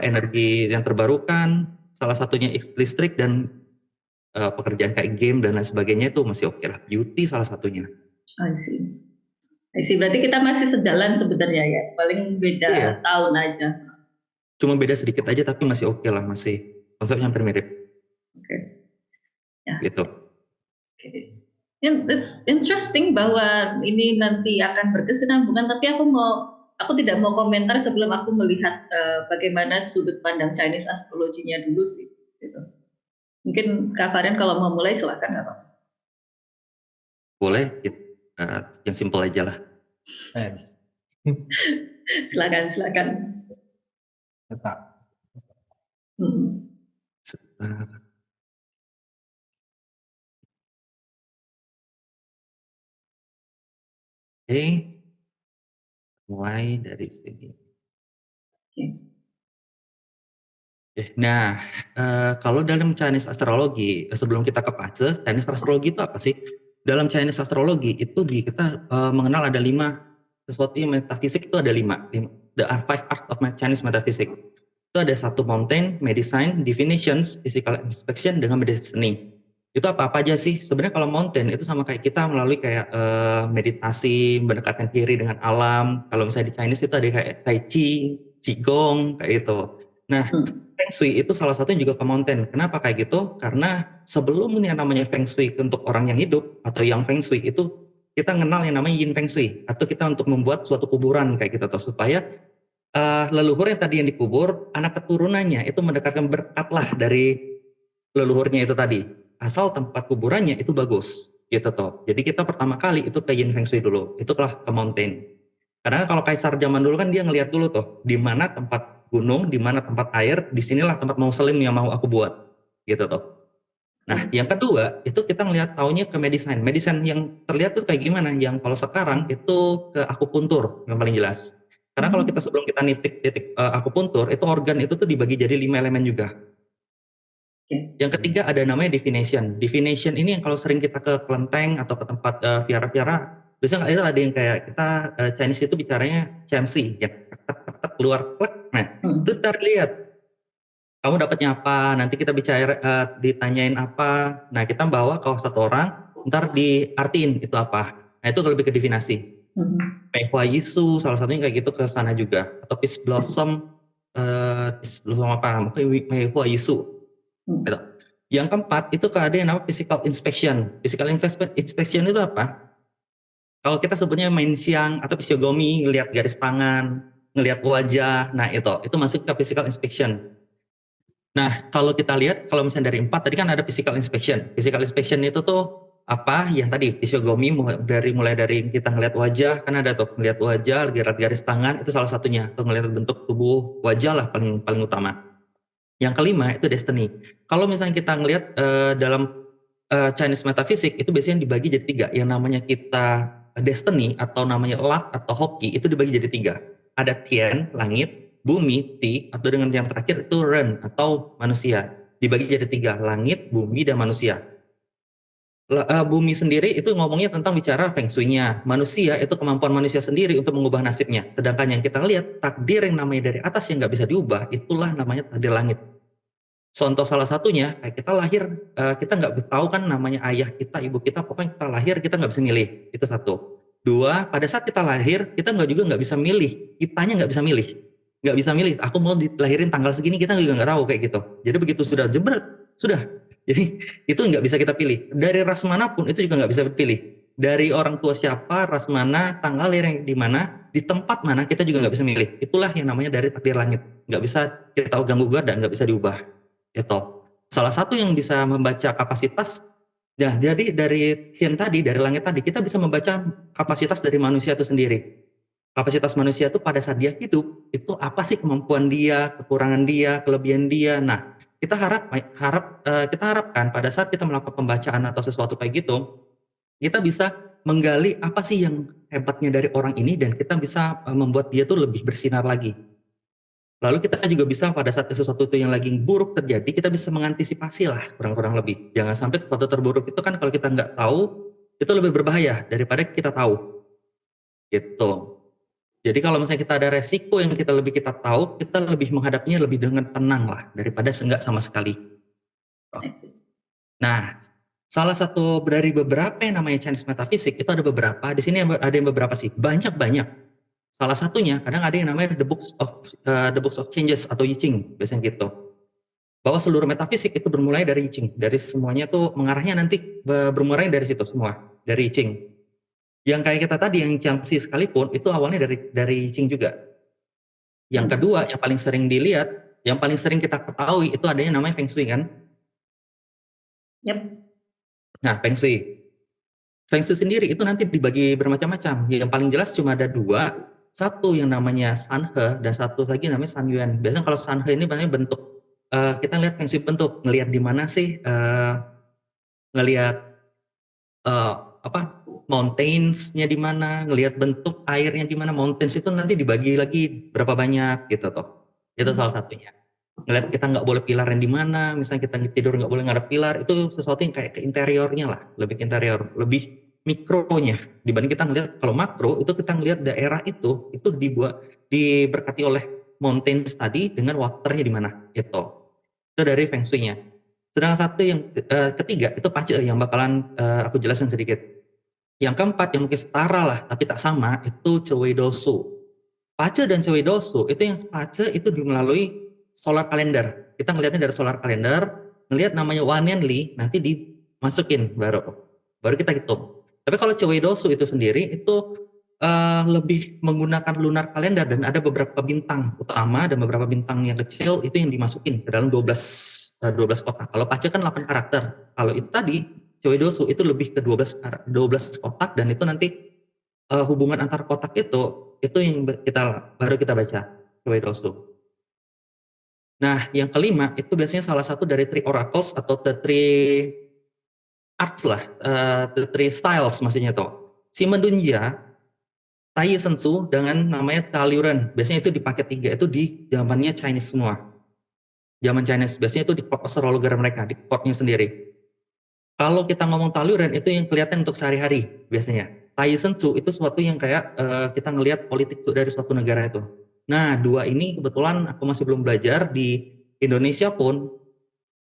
energi yang terbarukan, salah satunya listrik dan pekerjaan kayak game dan lain sebagainya itu masih oke lah. Beauty salah satunya. I see. Berarti kita masih sejalan sebenarnya ya, paling beda tahun aja. Cuma beda sedikit aja tapi masih oke lah, masih konsepnya hampir mirip. Gitu. It's interesting bahwa ini nanti akan berkesinambungan, tapi aku tidak mau komentar sebelum aku melihat bagaimana sudut pandang Chinese astrology-nya dulu sih. Gitu. Mungkin Kak Varian kalau mau mulai silakan nggak Pak? Boleh, yang simpel aja lah. Silakan. Tetap. Oke, mulai dari sini. Nah, kalau dalam Chinese astrologi, sebelum kita ke fase, Chinese astrologi itu apa sih? Dalam Chinese astrologi itu kita mengenal ada 5 sesuatu yang metafisik itu ada 5. The 5 arts of Chinese metaphysics. Itu ada 1 mountain, medicine, divinations, physical inspection, dengan destiny. Itu apa aja sih? Sebenarnya kalau mountain itu sama kayak kita melalui kayak meditasi, mendekatkan diri dengan alam. Kalau misalnya di Chinese itu ada kayak Tai Chi, Qigong, kayak itu. Nah, Feng Shui itu salah satunya juga ke mountain. Kenapa kayak gitu? Karena sebelum ini yang namanya Feng Shui untuk orang yang hidup atau yang Feng Shui itu kita kenal yang namanya Yin Feng Shui, atau kita untuk membuat suatu kuburan kayak gitu, atau supaya leluhur yang tadi yang dikubur, anak keturunannya itu mendekatkan berkat lah dari leluhurnya itu tadi. Asal tempat kuburannya itu bagus, gitu toh. Jadi kita pertama kali itu ke Yin Feng Shui dulu, itulah ke mountain. Karena kalau kaisar zaman dulu kan dia ngelihat dulu tuh, di mana tempat gunung, di mana tempat air, disinilah tempat mausoleum yang mau aku buat, gitu toh. Nah, yang kedua itu kita ngelihat taunya ke medicine. Medicine yang terlihat tuh kayak gimana? Yang kalau sekarang itu ke akupuntur yang paling jelas. Karena kalau kita sebelum kita nitik titik akupuntur, itu organ itu tuh dibagi jadi 5 elemen juga. Yang ketiga ada namanya divination. Divination ini yang kalau sering kita ke kelenteng atau ke tempat viara-viara, biasanya itu ada yang kayak kita Chinese itu bicaranya CMC, yang keluar klek. Nah, itu kita lihat kamu dapatnya apa, nanti kita bicara ditanyain apa. Nah, kita bawa ke satu orang, ntar diartiin itu apa. Nah, itu lebih ke divinasi. Mei Hua Yisu salah satunya kayak gitu ke sana juga. Atau Peace Blossom apa? Mei Hua Yisu. Gitu. Yang keempat itu ada yang namanya physical inspection. Physical inspection itu apa? Kalau kita sebutnya main siang atau physiognomy, ngelihat garis tangan, ngelihat wajah, nah itu masuk ke physical inspection. Nah, kalau kita lihat, kalau misalnya dari 4, tadi kan ada physical inspection. Physical inspection itu tuh apa? Yang tadi, physiognomy mulai dari kita ngelihat wajah, kan ada tuh, ngelihat wajah, lihat garis tangan, itu salah satunya. Atau ngelihat bentuk tubuh wajah lah paling utama. Yang kelima itu destiny. Kalau misalnya kita ngelihat dalam Chinese metaphysics, itu biasanya dibagi jadi 3. Yang namanya kita destiny, atau namanya luck, atau hoki, itu dibagi jadi 3. Ada Tian, langit, bumi, Ti, atau dengan yang terakhir itu Ren, atau manusia. Dibagi jadi 3, langit, bumi, dan manusia. Bumi sendiri itu ngomongnya tentang bicara feng shui-nya. Manusia itu kemampuan manusia sendiri untuk mengubah nasibnya. Sedangkan yang kita lihat, takdir yang namanya dari atas yang nggak bisa diubah, itulah namanya takdir langit. Contoh salah satunya, kita lahir, kita nggak tahu kan namanya ayah kita, ibu kita, pokoknya kita lahir, kita nggak bisa milih. Itu 1. 2, pada saat kita lahir, kita nggak bisa milih. Kitanya nggak bisa milih. Nggak bisa milih, aku mau dilahirin tanggal segini, kita juga nggak tahu kayak gitu. Jadi begitu sudah jebret, sudah. Jadi itu nggak bisa kita pilih. Dari ras manapun itu juga nggak bisa pilih. Dari orang tua siapa, ras mana, tanggal lahir di mana, di tempat mana, kita juga nggak bisa milih. Itulah yang namanya dari takdir langit. Nggak bisa kita ganggu gugat dan nggak bisa diubah. Itu salah satu yang bisa membaca kapasitas. Ya, jadi dari Hin tadi, dari langit tadi, kita bisa membaca kapasitas dari manusia itu sendiri. Kapasitas manusia itu pada saat dia hidup, itu apa sih kemampuan dia, kekurangan dia, kelebihan dia. Nah, kita harapkan pada saat kita melakukan pembacaan atau sesuatu kayak gitu, kita bisa menggali apa sih yang hebatnya dari orang ini, dan kita bisa membuat dia tuh lebih bersinar lagi. Lalu kita juga bisa pada saat sesuatu itu yang lagi buruk terjadi, kita bisa mengantisipasi lah kurang-kurang lebih. Jangan sampai sesuatu terburuk itu kan kalau kita nggak tahu, itu lebih berbahaya daripada kita tahu. Gitu. Jadi kalau misalnya kita ada resiko yang kita tahu, kita lebih menghadapinya lebih dengan tenang lah daripada enggak sama sekali. Nah, salah satu dari beberapa yang namanya Chinese Metaphysics itu ada beberapa. Di sini ada yang beberapa sih, banyak. Salah satunya kadang ada yang namanya the books of changes atau I Ching, biasanya gitu. Bahwa seluruh metafisik itu bermulai dari I Ching, dari semuanya tuh mengarahnya nanti bermulai dari situ semua, dari I Ching. Yang kayak kita tadi yang Jiangxi sekalipun itu awalnya dari I Ching juga. Yang kedua yang paling sering dilihat, yang paling sering kita ketahui itu adanya namanya Feng Shui kan? Yep. Nah, Feng Shui. Feng Shui sendiri itu nanti dibagi bermacam-macam. Yang paling jelas cuma ada 2. Satu yang namanya Sanhe dan satu lagi namanya Sanyuan. Biasanya kalau Sanhe ini banyak bentuk. Kita lihat Feng Shui bentuk, ngelihat di mana sih, ngelihat mountains-nya di mana, ngelihat bentuk airnya di mana. Mountains itu nanti dibagi lagi berapa banyak gitu toh. Itu salah satunya. Ngelihat kita nggak boleh pilar yang di mana, misalnya kita tidur nggak boleh ngadep pilar, itu sesuatu yang kayak ke interiornya lah, lebih ke interior, lebih mikronya dibanding kita ngelihat. Kalau makro itu kita ngelihat daerah itu diberkati oleh mountains tadi dengan waternya di mana, itu dari Feng Shui-nya. Sedangkan satu yang ketiga itu pace yang bakalan aku jelasin sedikit. Yang keempat yang mungkin setara lah tapi tak sama itu Cewei Dosu. Pace dan Cewei Dosu itu yang pace itu melalui solar calendar. Kita ngelihatnya dari solar calendar, ngelihat namanya Wanyan Li, nanti dimasukin baru kita hitung. Tapi kalau Cewei Dosu itu sendiri itu lebih menggunakan lunar kalender dan ada beberapa bintang utama dan beberapa bintang yang kecil itu yang dimasukin ke dalam 12 kotak. Kalau Pace kan 8 karakter. Kalau itu tadi Choedosu itu lebih ke 12 kotak dan itu nanti hubungan antar kotak itu yang baru kita baca Choedosu. Nah, yang kelima itu biasanya salah satu dari three oracles atau the three arts lah, the three styles maksudnya tuh. Si Mendunja, Tai Sensu dengan namanya Talyuran. Biasanya itu dipakai 3 itu di zamannya Chinese semua. Zaman Chinese biasanya itu di astrologer mereka, di courtnya sendiri. Kalau kita ngomong Talyuran itu yang kelihatan untuk sehari-hari biasanya. Tai Sensu itu suatu yang kayak kita ngelihat politik dari suatu negara itu. Nah, 2 ini kebetulan aku masih belum belajar di Indonesia pun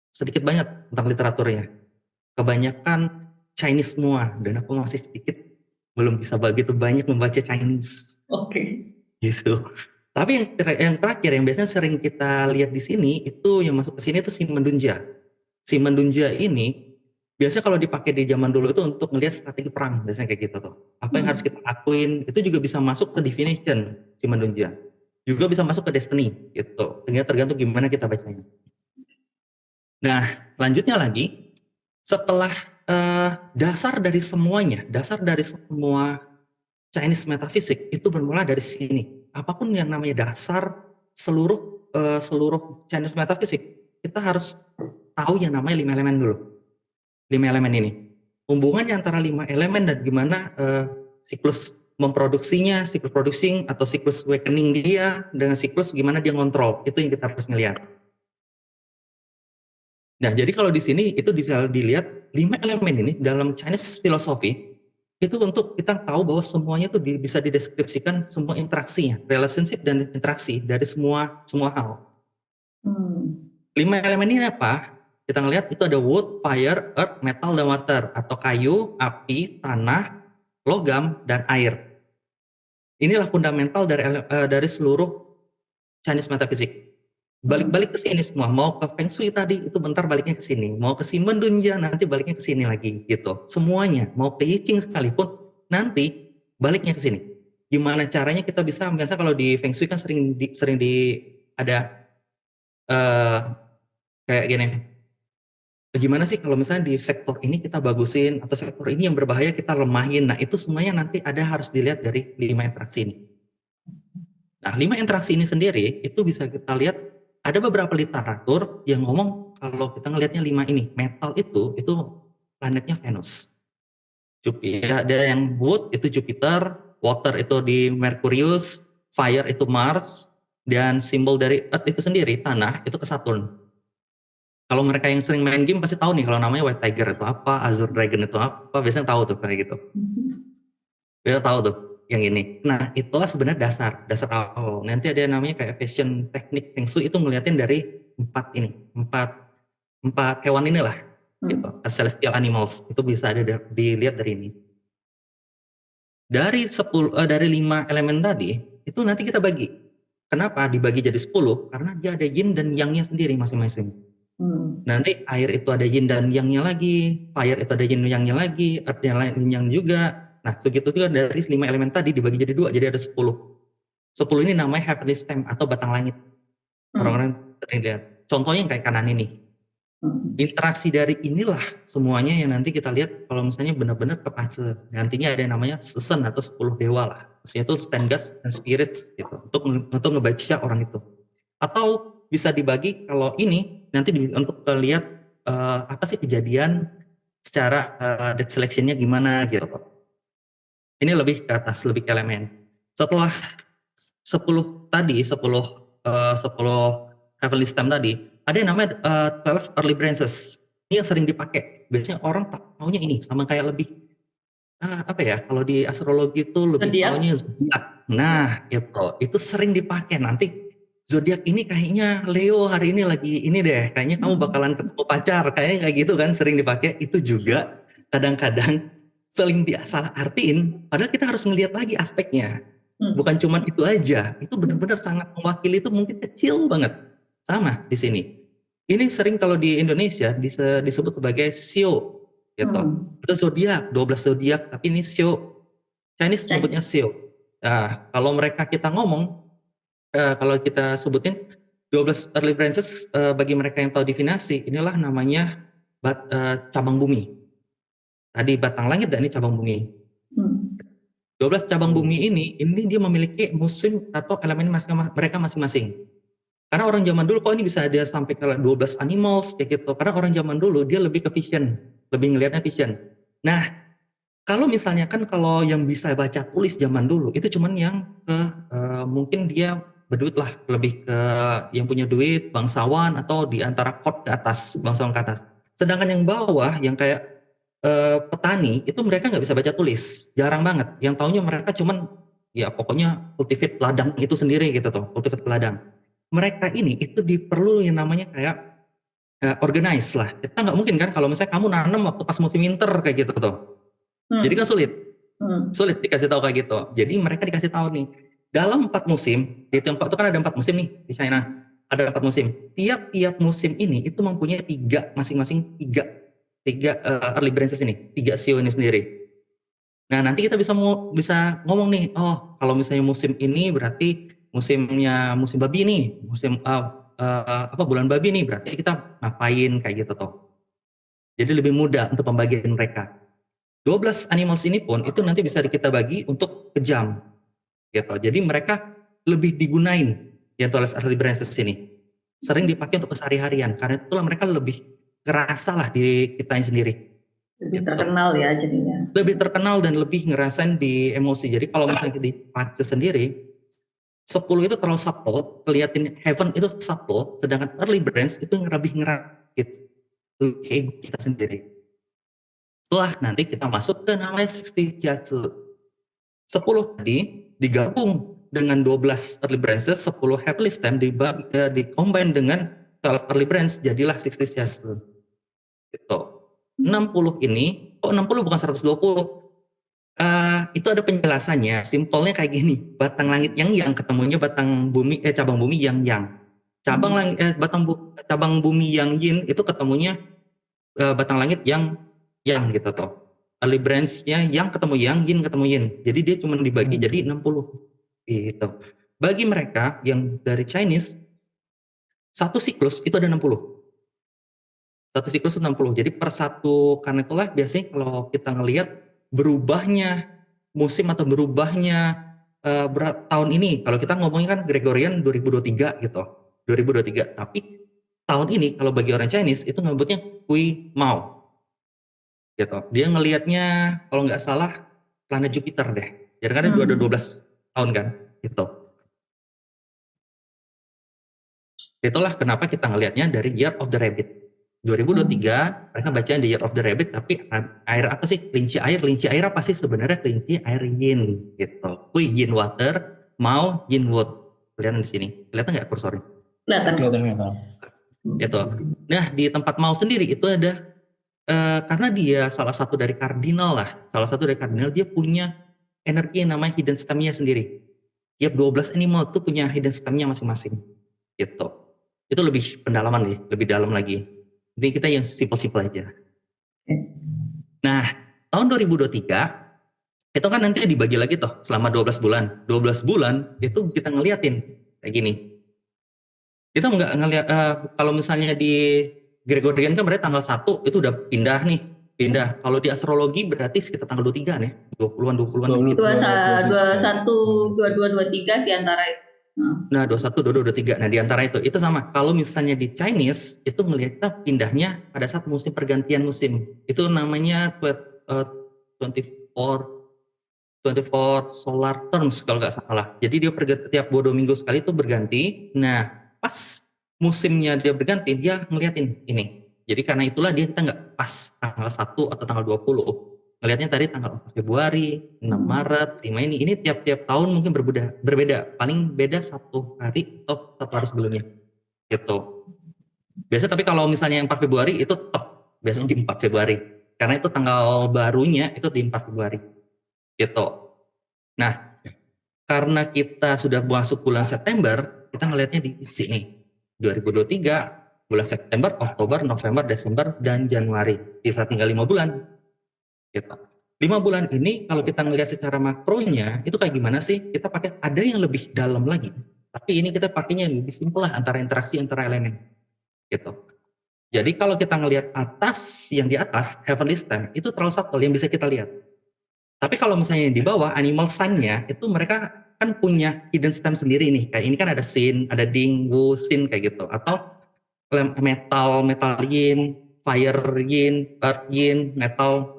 sedikit banyak tentang literaturnya. Kebanyakan Chinese semua dan aku masih sedikit belum bisa begitu banyak membaca Chinese. Oke. Gitu. Tapi yang terakhir yang biasanya sering kita lihat di sini itu yang masuk ke sini itu si Mendunja. Si Mendunja ini biasanya kalau dipakai di zaman dulu itu untuk melihat strategi perang, biasanya kayak gitu tuh. Apa yang harus kita lakuin, itu juga bisa masuk ke divination si Mendunja. Juga bisa masuk ke destiny gitu. Tergantung gimana kita bacanya. Nah, selanjutnya lagi setelah dasar dari semua Chinese metaphysics itu bermula dari sini. Apapun yang namanya dasar seluruh Chinese metaphysics, kita harus tahu yang namanya 5 elemen dulu. 5 elemen ini. Hubungannya antara 5 elemen dan gimana siklus memproduksinya, siklus producing atau siklus awakening dia dengan siklus gimana dia ngontrol. Itu yang kita harus ngelihat. Nah, jadi kalau di sini itu bisa dilihat 5 elemen ini dalam Chinese philosophy itu untuk kita tahu bahwa semuanya itu bisa dideskripsikan semua interaksinya, relationship dan interaksi dari semua hal. 5 elemen ini apa? Kita ngelihat itu ada wood, fire, earth, metal, dan water atau kayu, api, tanah, logam, dan air. Inilah fundamental dari seluruh Chinese metaphysics. Balik-balik ke sini semua. Mau ke Feng Shui tadi itu bentar baliknya ke sini. Mau ke si Mendunja nanti baliknya ke sini lagi gitu. Semuanya. Mau ke I Ching sekalipun nanti baliknya ke sini. Gimana caranya kita bisa, biasa kalau di Feng Shui kan sering ada kayak gini. Gimana sih kalau misalnya di sektor ini kita bagusin atau sektor ini yang berbahaya kita lemahin. Nah, itu semuanya nanti harus dilihat dari 5 interaksi ini. Nah, 5 interaksi ini sendiri itu bisa kita lihat ada beberapa literatur yang ngomong kalau kita ngelihatnya 5 ini, metal itu planetnya Venus. Ada yang wood itu Jupiter, water itu di Merkurius, fire itu Mars, dan simbol dari Earth itu sendiri, tanah, itu ke Saturn. Kalau mereka yang sering main game pasti tahu nih kalau namanya White Tiger itu apa, Azure Dragon itu apa, biasanya tahu tuh kayak gitu. Biasanya tahu tuh yang ini. Nah, itulah sebenarnya dasar awal. Nanti ada namanya kayak fashion teknik Feng Shui itu ngeliatin dari 4 hewan inilah. Gitu. Celestial animals itu bisa dilihat dari ini. Dari 5 elemen tadi itu nanti kita bagi. Kenapa dibagi jadi 10? Karena dia ada yin dan yang-nya sendiri masing-masing. Nanti air itu ada yin dan yang-nya lagi, fire itu ada yin dan yang-nya lagi, earth yang lain yang juga. Nah, segitu juga dari 5 elemen tadi dibagi jadi 2, jadi ada 10. 10 ini namanya heavenly stem atau batang langit. Orang-orang sering lihat. Contohnya yang kayak kanan ini. Interaksi dari inilah semuanya yang nanti kita lihat kalau misalnya benar-benar ke Pace. Nantinya ada yang namanya Sesen atau 10 dewa lah. Maksudnya itu stand gods and spirits gitu. Untuk ngebaca orang itu. Atau bisa dibagi kalau ini nanti untuk lihat apa sih kejadian secara death selection-nya gimana gitu. Ini lebih ke atas, lebih ke elemen. Setelah 10 heavenly stem tadi, ada yang namanya 12 early branches. Ini yang sering dipakai. Biasanya orang taunya ini sama kayak lebih apa ya? Kalau di astrologi itu lebih taunya zodiak. Nah, itu sering dipakai. Nanti zodiak ini kayaknya Leo hari ini lagi ini deh. Kayaknya kamu bakalan ketemu pacar. Kayaknya kayak gitu kan sering dipakai. Itu juga kadang-kadang sering salah artiin. Padahal kita harus ngelihat lagi aspeknya. Bukan cuma itu aja. Itu benar-benar sangat mewakili itu mungkin kecil banget. Sama di sini. Ini sering kalau di Indonesia disebut sebagai Sio gitu. Itu zodiak, 12 zodiak, tapi ini Sio. Chinese sebutnya Sio. Nah, kalau mereka kita ngomong, kalau kita sebutin 12 early branches, bagi mereka yang tahu divinasi, inilah namanya cabang bumi. Tadi batang langit dan ini cabang bumi. 12 cabang bumi ini dia memiliki musim atau elemen mereka masing-masing. Karena orang zaman dulu kok ini bisa ada sampai ke 12 animals kayak gitu. Karena orang zaman dulu dia lebih ke vision, lebih ngelihatnya vision. Nah, kalau misalnya kan kalau yang bisa baca tulis zaman dulu itu cuman yang mungkin dia berduit lah, lebih ke yang punya duit, bangsawan atau di antara court ke atas, bangsawan ke atas. Sedangkan yang bawah yang kayak petani itu mereka nggak bisa baca tulis, jarang banget. Yang taunya mereka cuman ya pokoknya cultivate ladang itu sendiri gitu tuh, cultivate ladang. Mereka ini itu diperlu yang namanya kayak organize lah. Kita nggak mungkin kan kalau misalnya kamu nanam waktu pas musim winter kayak gitu tuh. Jadi kan sulit dikasih tahu kayak gitu. Jadi mereka dikasih tahu nih dalam 4 musim di Tiongkok itu kan ada 4 musim nih di China. Ada 4 musim. Tiap musim ini itu mempunyai masing-masing tiga early branches ini, 3 sio ini sendiri. Nah nanti kita bisa ngomong nih, oh kalau misalnya musim ini berarti musimnya musim babi nih, musim bulan babi nih, berarti kita ngapain kayak gitu tuh. Jadi lebih mudah untuk pembagian mereka. 12 animals ini pun itu nanti bisa kita bagi untuk ke jam gitu. Jadi mereka lebih digunain yang 12 early branches ini. Sering dipakai untuk kesehari-harian karena itulah mereka lebih kerasa lah di kita sendiri. Lebih terkenal ya jadinya. Lebih terkenal dan lebih ngerasain di emosi. Jadi kalau misalnya di Pace sendiri 10 itu terlalu subtle, kelihatin heaven itu subtle, sedangkan early branch itu lebih ngerakit ego kita sendiri. Setelah nanti kita masuk ke namanya 60 jiatsu. 10 tadi digabung dengan 12 early branches, 10 heavenly stem dikombine dengan 12 early branch, jadilah 60 jiatsu. Gitu. 60 ini, 60 bukan 120. Itu ada penjelasannya, simpelnya kayak gini. Batang langit yang ketemunya batang bumi, cabang bumi yang. Cabang bumi yang yin itu ketemunya batang langit yang gitu toh. Early branch-nya yang ketemu yang, yin ketemu yin. Jadi dia cuma dibagi jadi 60 gitu. Bagi mereka yang dari Chinese, satu siklus itu ada 60. Satu siklus itu 60. Jadi per satu, karena itulah biasanya kalau kita ngelihat berubahnya musim atau berubahnya tahun ini, kalau kita ngomongin kan Gregorian 2023 gitu. 2023. Tapi tahun ini kalau bagi orang Chinese itu nyebutnya Kui Mao. Gitu. Dia ngelihatnya kalau nggak salah planet Jupiter deh. Jadi kan ada 12 tahun kan, gitu. Itulah kenapa kita ngelihatnya dari Year of the Rabbit. 2023 mereka bacanya the Year of the Rabbit, tapi air apa sih? Kelinci air. Kelinci air apa sih sebenarnya? Kelinci air yin gitu. Kui yin water, Mao yin wood. Kelihatan di sini. Kelihatan nggak kursornya? Kelihatan. Gitu. Nah di tempat Mao sendiri itu ada karena dia salah satu dari kardinal dia punya energi yang namanya hidden stem-nya sendiri. Tiap 12 animal itu punya hidden stem-nya masing-masing. Gitu. Itu lebih pendalaman nih, lebih dalam lagi. Jadi kita yang simpel-simpel aja. Nah, tahun 2023 itu kan nanti dibagi lagi tuh selama 12 bulan. 12 bulan itu kita ngeliatin kayak gini. Kita nggak ngeliat kalau misalnya di Gregorian kan berarti tanggal 1 itu udah pindah. Kalau di astrologi berarti sekitar tanggal 23 nih, 20-an. 21, 22, 23 sih antara itu. Nah, 21, 22, 23. Nah, di antara itu sama. Kalau misalnya di Chinese itu ngelihat kita pindahnya pada saat musim pergantian musim. Itu namanya 24 solar terms kalau nggak salah. Jadi dia tiap 2 minggu sekali itu berganti. Nah, pas musimnya dia berganti, dia ngeliatin ini. Jadi karena itulah kita nggak pas tanggal 1 atau tanggal 20. Ngelihatnya tadi tanggal 4 Februari, 6 Maret, 5 ini. Ini tiap-tiap tahun mungkin berbeda. Paling beda 1 hari atau 1 hari sebelumnya. Gitu. Biasanya tapi kalau misalnya yang 4 Februari itu tetap biasanya di 4 Februari. Karena itu tanggal barunya itu di 4 Februari. Gitu. Nah, karena kita sudah masuk bulan September, kita ngelihatnya di sini. 2023, bulan September, Oktober, November, Desember, dan Januari. Kita tinggal 5 bulan. Gitu. 5 bulan ini kalau kita ngelihat secara makronya itu kayak gimana sih? Kita pakai ada yang lebih dalam lagi. Tapi ini kita pakainya lebih simpel lah antara interaksi antara elemen gitu. Jadi kalau kita ngelihat atas yang di atas heavenly stem itu terlalu subtle yang bisa kita lihat. Tapi kalau misalnya yang di bawah animal sign-nya itu mereka kan punya hidden stem sendiri nih. Kayak ini kan ada sin, ada ding, wu, sin kayak gitu. Atau metal yin, fire yin, earth yin, metal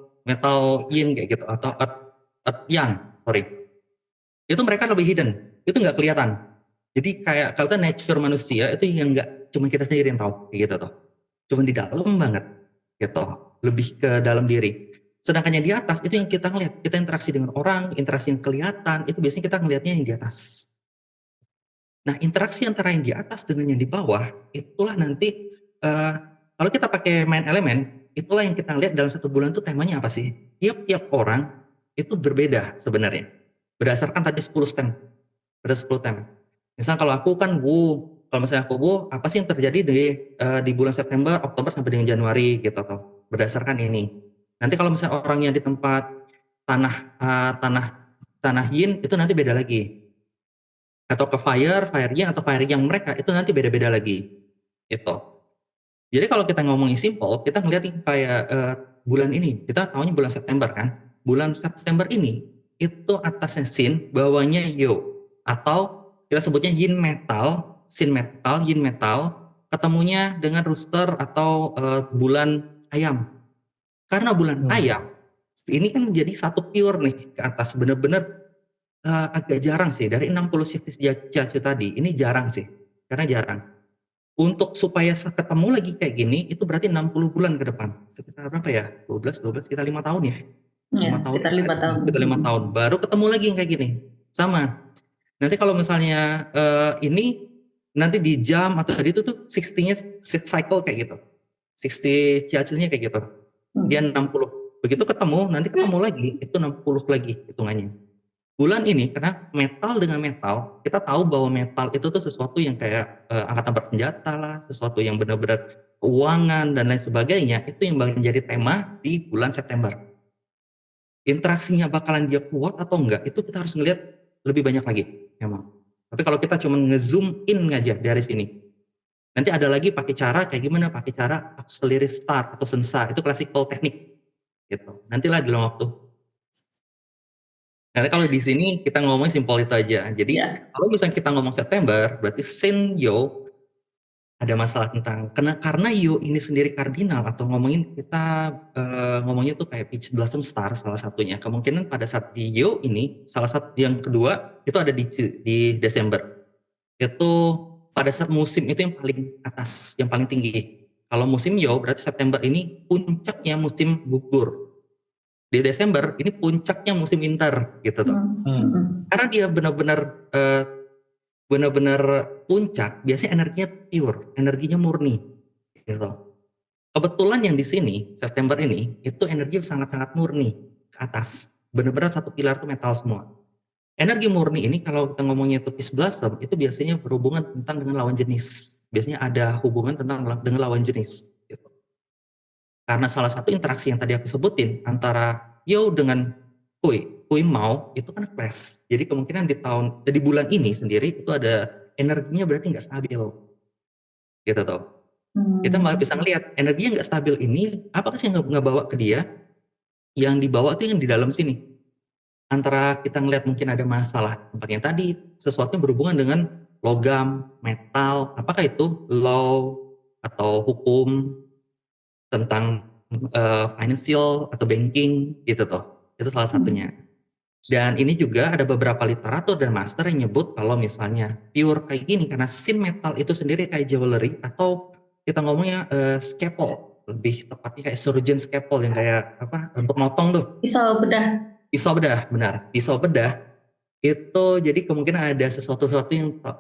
yin kayak gitu, atau earth yang, sorry. Itu mereka lebih hidden, itu nggak kelihatan. Jadi kayak kalau nature manusia itu yang nggak cuma kita sendiri yang tahu kayak gitu tuh. Cuma di dalam banget gitu, lebih ke dalam diri. Sedangkan yang di atas itu yang kita ngelihat, kita interaksi dengan orang, interaksi yang kelihatan, itu biasanya kita ngelihatnya yang di atas. Nah, interaksi antara yang di atas dengan yang di bawah, itulah nanti kalau kita pakai main elemen, itulah yang kita lihat dalam 1 bulan itu temanya apa sih? Tiap-tiap orang itu berbeda sebenarnya. Berdasarkan tadi 10 stem. Ada 10 tem. Misal kalau aku kan kalau misalnya aku apa sih yang terjadi di bulan September, Oktober sampai dengan Januari gitu tuh. Berdasarkan ini. Nanti kalau misalnya orang yang di tempat tanah yin itu nanti beda lagi. Atau ke fire yin atau fire yang mereka itu nanti beda-beda lagi. Gitu. Jadi kalau kita ngomongin simple, kita ngeliat kayak bulan ini, kita tahunya bulan September kan. Bulan September ini itu atasnya sin, bawahnya yo. Atau kita sebutnya yin metal, sin metal, yin metal, ketemunya dengan rooster atau bulan ayam. Karena bulan ayam, ini kan menjadi satu pure nih ke atas, bener-bener agak jarang sih, dari 60 shifting judge tadi, ini jarang sih, karena jarang. Untuk supaya ketemu lagi kayak gini, itu berarti 60 bulan ke depan. Sekitar berapa ya? 12, sekitar 5 tahun ya? Ya, 5 tahun. sekitar 5 tahun. Sekitar 5 tahun. Baru ketemu lagi yang kayak gini. Sama. Nanti kalau misalnya ini, nanti di jam atau tadi itu tuh 60-nya cycle kayak gitu. 60 judges-nya kayak gitu. Dia 60. Begitu ketemu, nanti ketemu lagi, itu 60 lagi hitungannya. Bulan ini karena metal dengan metal, kita tahu bahwa metal itu tuh sesuatu yang kayak angkatan bersenjata lah, sesuatu yang benar-benar keuangan dan lain sebagainya, itu yang menjadi tema di bulan September. Interaksinya bakalan dia kuat atau enggak, itu kita harus ngelihat lebih banyak lagi memang. Tapi kalau kita cuma ngezoom in aja dari sini, nanti ada lagi pakai cara kayak gimana, pakai cara auxiliary star atau sensa, itu classical teknik gitu. Nantilah dalam waktu. Nah, kalau di sini kita ngomong simpel itu aja. Jadi kalau misalnya kita ngomong September, berarti Sin Yo ada masalah tentang karena Yo ini sendiri kardinal atau kita ngomongnya tuh kayak Peach Blossom Star salah satunya. Kemungkinan pada saat di Yo ini salah satu yang kedua itu ada di Desember. Itu pada saat musim itu yang paling atas, yang paling tinggi. Kalau musim Yo berarti September ini puncaknya musim gugur. Di Desember ini puncaknya musim winter gitu tuh. Karena dia benar-benar puncak, biasanya energinya pure, energinya murni gitu. Kebetulan yang di sini September ini itu energi sangat-sangat murni ke atas. Benar-benar satu pilar tuh metal semua. Energi murni ini kalau kita ngomongnya itu Peace Blossom itu biasanya berhubungan tentang dengan lawan jenis. Biasanya ada hubungan dengan lawan jenis gitu. Karena salah satu interaksi yang tadi aku sebutin antara Yo dengan Kui Mau itu kan clash. Jadi kemungkinan di bulan ini sendiri itu ada energinya berarti nggak stabil. Gitu toh. Kita malah bisa ngelihat energinya nggak stabil ini apakah sih yang nggak bawa ke dia? Yang dibawa itu yang di dalam sini. Antara kita ngelihat mungkin ada masalah tempat yang tadi sesuatu yang berhubungan dengan logam, metal, apakah itu law atau hukum tentang financial atau banking gitu toh. Itu salah satunya. Dan ini juga ada beberapa literatur dan master yang nyebut kalau misalnya pure kayak gini karena sin metal itu sendiri kayak jewelry atau kita ngomongnya scalpel, lebih tepatnya kayak surgeon scalpel yang kayak apa untuk motong tuh. Pisau bedah. Pisau bedah, benar. Pisau bedah itu jadi kemungkinan ada sesuatu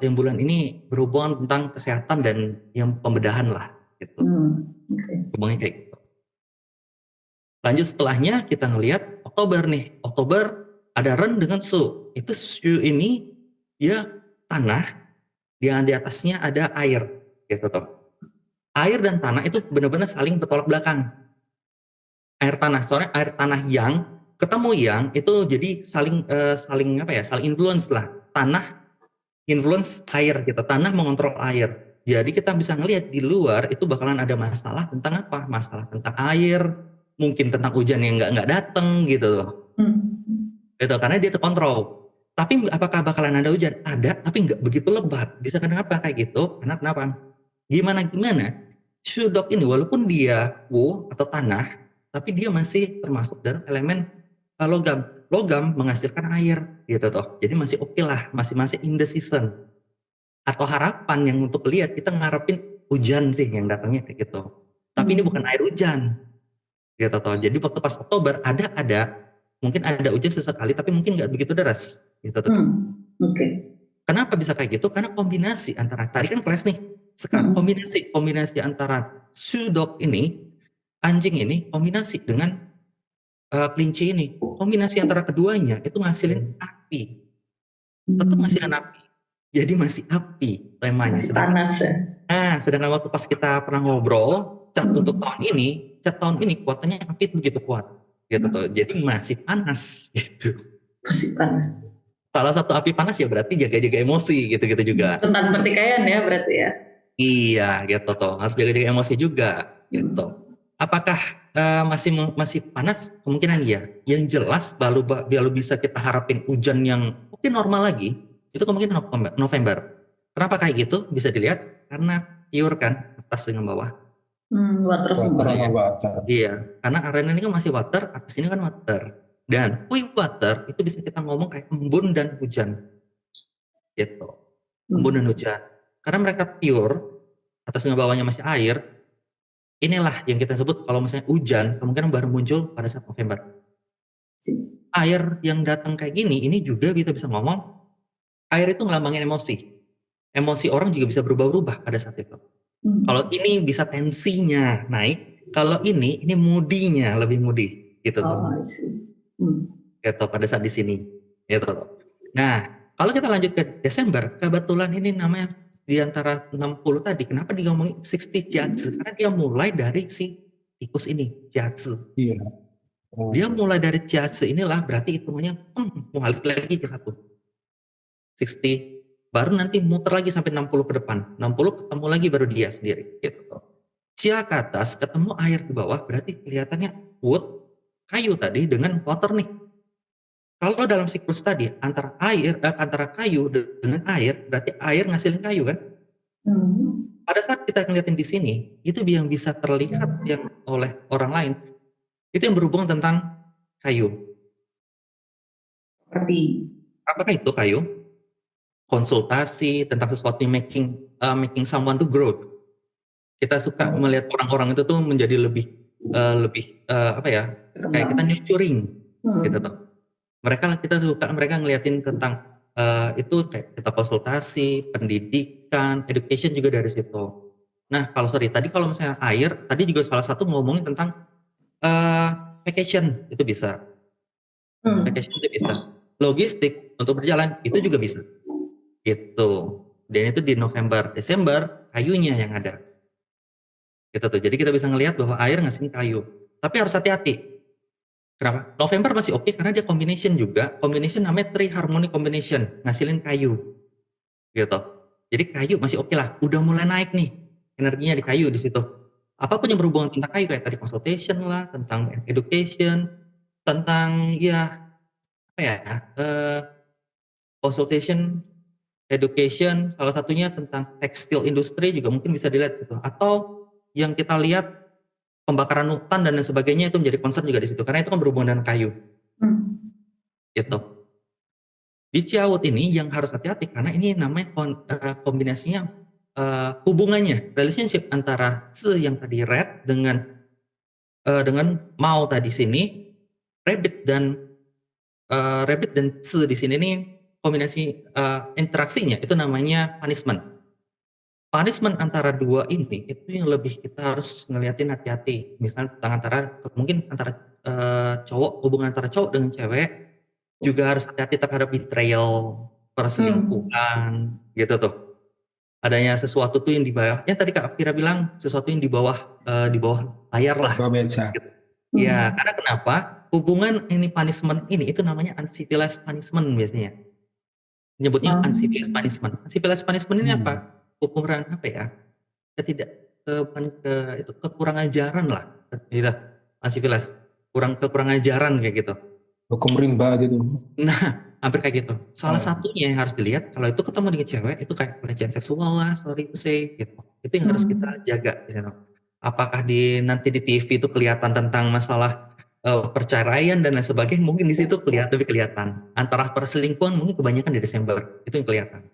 yang bulan ini berhubungan tentang kesehatan dan yang pembedahan lah gitu. Hubungannya kayak gitu. Lanjut setelahnya kita ngelihat Oktober nih. Oktober ada Ren dengan Su. Itu Su ini dia tanah, yang di atasnya ada air gitu toh. Air dan tanah itu benar-benar saling bertolak belakang. Air tanah, soalnya air tanah yang ketemu yang itu jadi saling apa ya, saling influence lah. Tanah influence air gitu, tanah mengontrol air. Jadi kita bisa ngelihat di luar itu bakalan ada masalah tentang apa? Masalah tentang air, mungkin tentang hujan yang nggak datang gitu loh. Gitu, karena dia terkontrol. Tapi apakah bakalan ada hujan? Ada, tapi nggak begitu lebat. Bisa kenapa kayak gitu? Karena kenapa? Gimana Shudok ini walaupun dia atau tanah, tapi dia masih termasuk dalam elemen logam. Logam menghasilkan air gitu toh. Jadi masih oke lah, masih in the season. Atau harapan yang untuk lihat kita ngarepin hujan sih yang datangnya kayak gitu. Tapi ini bukan air hujan gitu toh. Jadi waktu pas Oktober ada mungkin ada hujan sesekali tapi mungkin nggak begitu deras gitu toh. Kenapa bisa kayak gitu? Karena kombinasi antara tadi kan kelas nih. Sekarang kombinasi antara Shudok ini, anjing ini kombinasi dengan kelinci ini. Kombinasi antara keduanya itu ngasilin api. Tetap ngasilin api. Jadi masih api temanya. Masih panas ya. Nah, sedangkan waktu pas kita pernah ngobrol, cat untuk cat tahun ini kuatannya api begitu kuat. Gitu tuh. Jadi masih panas gitu. Masih panas. Salah satu api panas ya berarti jaga-jaga emosi gitu-gitu juga. Tentang pertikaian ya berarti ya. Iya gitu tuh. Harus jaga-jaga emosi juga gitu. Apakah masih panas? Kemungkinan iya. Yang jelas baru bisa kita harapin hujan yang mungkin normal lagi. Itu kemungkinan November. Kenapa kayak gitu? Bisa dilihat karena pure kan atas dengan bawah. Water semua. Iya, karena arena ini kan masih water, atas ini kan water. Dan quick water itu bisa kita ngomong kayak embun dan hujan. Gitu. Embun dan hujan. Karena mereka pure, atas dengan bawahnya masih air. Inilah yang kita sebut kalau misalnya hujan, kemungkinan baru muncul pada saat November. Air yang datang kayak gini, ini juga kita bisa ngomong air itu ngelambangin emosi. Emosi orang juga bisa berubah-ubah pada saat itu. Kalau ini bisa tensinya naik, kalau ini moodinya lebih moody gitu tuh. Gitu pada saat di sini. Gitu tuh. Nah, kalau kita lanjut ke Desember, kebetulan ini namanya di antara 60 tadi, kenapa ngomongin 60 Jatsu? Karena dia mulai dari si tikus ini, Jatsu. Iya. Dia mulai dari Jatsu inilah berarti hitungannya mau balik lagi ke 60, baru nanti muter lagi sampai 60 ke depan. 60 ketemu lagi baru dia sendiri. Gitu. Cia ke atas ketemu air di bawah berarti kelihatannya wood, kayu tadi dengan water nih. Kalau dalam siklus tadi antara kayu dengan air berarti air ngasilin kayu kan? Pada saat kita ngeliatin di sini itu yang bisa terlihat yang oleh orang lain itu yang berhubungan tentang kayu. Apakah itu kayu? Konsultasi tentang sesuatu yang making someone to grow. Kita suka melihat orang-orang itu tuh menjadi lebih kayak kita nurturing gitu tuh. Kita suka mereka ngeliatin tentang itu kayak kita konsultasi, pendidikan, education juga dari situ. Nah, kalau misalnya air, tadi juga salah satu ngomongin tentang vacation itu bisa. Vacation itu bisa. Logistik untuk berjalan itu juga bisa. Gitu. Dan itu di November, Desember kayunya yang ada. Gitu tuh. Jadi kita bisa ngelihat bahwa air ngasihin kayu. Tapi harus hati-hati. Kenapa? November masih oke karena dia combination juga. Combination namanya three harmony combination, ngasilin kayu. Gitu. Jadi kayu masih oke lah. Udah mulai naik nih energinya di kayu di situ. Apapun yang berhubungan tentang kayu kayak tadi consultation lah, tentang education, tentang consultation, education, salah satunya tentang tekstil industri juga mungkin bisa dilihat gitu. Atau yang kita lihat pembakaran hutan dan lain sebagainya itu menjadi concern juga di situ karena itu kan berhubungan dengan kayu. Gitu. Di Ciawut ini yang harus hati-hati karena ini namanya kombinasinya hubungannya relationship antara yang tadi red dengan mau tadi sini rabbit dan di sini nih kombinasi interaksinya itu namanya punishment. Punishment antara dua ini itu yang lebih kita harus ngeliatin hati-hati. Misalnya mungkin antara hubungan antara cowok dengan cewek juga harus hati-hati terhadap betrayal, perselingkuhan, gitu tuh. Adanya sesuatu tuh yang di bawah. Yang tadi Kak Fira bilang sesuatu yang di bawah layar lah. Gitu. Ya, karena kenapa? hubungan ini punishment ini itu namanya uncivilized punishment biasanya. Nyebutnya uncivilized punishment. Uncivilized punishment ini apa? Hukuman apa ya? Ketidak itu kekurang ajaran lah. Gitu. Uncivilized. Kekurang ajaran kayak gitu. Hukum rimba gitu. Nah, hampir kayak gitu. Salah satunya yang harus dilihat kalau itu ketemu dengan cewek itu kayak pelecehan seksual lah, sorry to say gitu. Itu yang harus kita jaga gitu. Apakah nanti di TV itu kelihatan tentang masalah perceraian dan lain sebagainya, mungkin di situ lebih kelihatan. Antara perselingkuhan mungkin kebanyakan di Desember, itu yang kelihatan.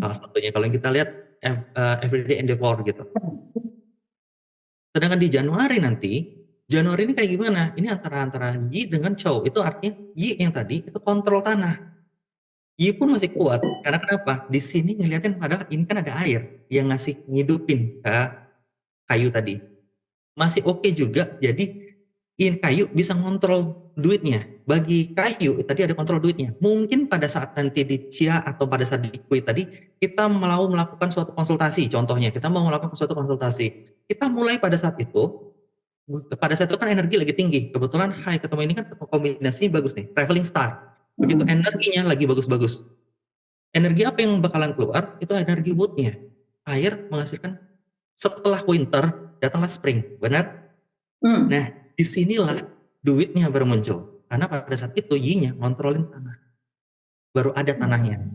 Salah satunya kalau yang kita lihat Everyday Endeavor gitu. Sedangkan di Januari ini kayak gimana? Ini antara Yi dengan Chow. Itu artinya Yi yang tadi itu kontrol tanah. Yi pun masih kuat. Karena kenapa? Di sini ngeliatin padahal ini kan ada air yang ngasih ngidupin ke kayu tadi. Masih oke juga. Jadi kayu bisa ngontrol duitnya. Bagi kayu tadi ada kontrol duitnya. Mungkin pada saat nanti di Chia atau pada saat di Kui tadi kita mau melakukan suatu konsultasi. Contohnya kita mau melakukan suatu konsultasi. Kita mulai pada saat itu kan energi lagi tinggi. Kebetulan Hai ketemu ini kan kombinasinya bagus nih. Traveling star. Begitu energinya lagi bagus-bagus. Energi apa yang bakalan keluar? Itu energi woodnya. Air menghasilkan setelah winter datanglah spring. Benar? Nah, disinilah duitnya baru muncul. Karena pada saat itu Yi-nya ngontrolin tanah. Baru ada tanahnya.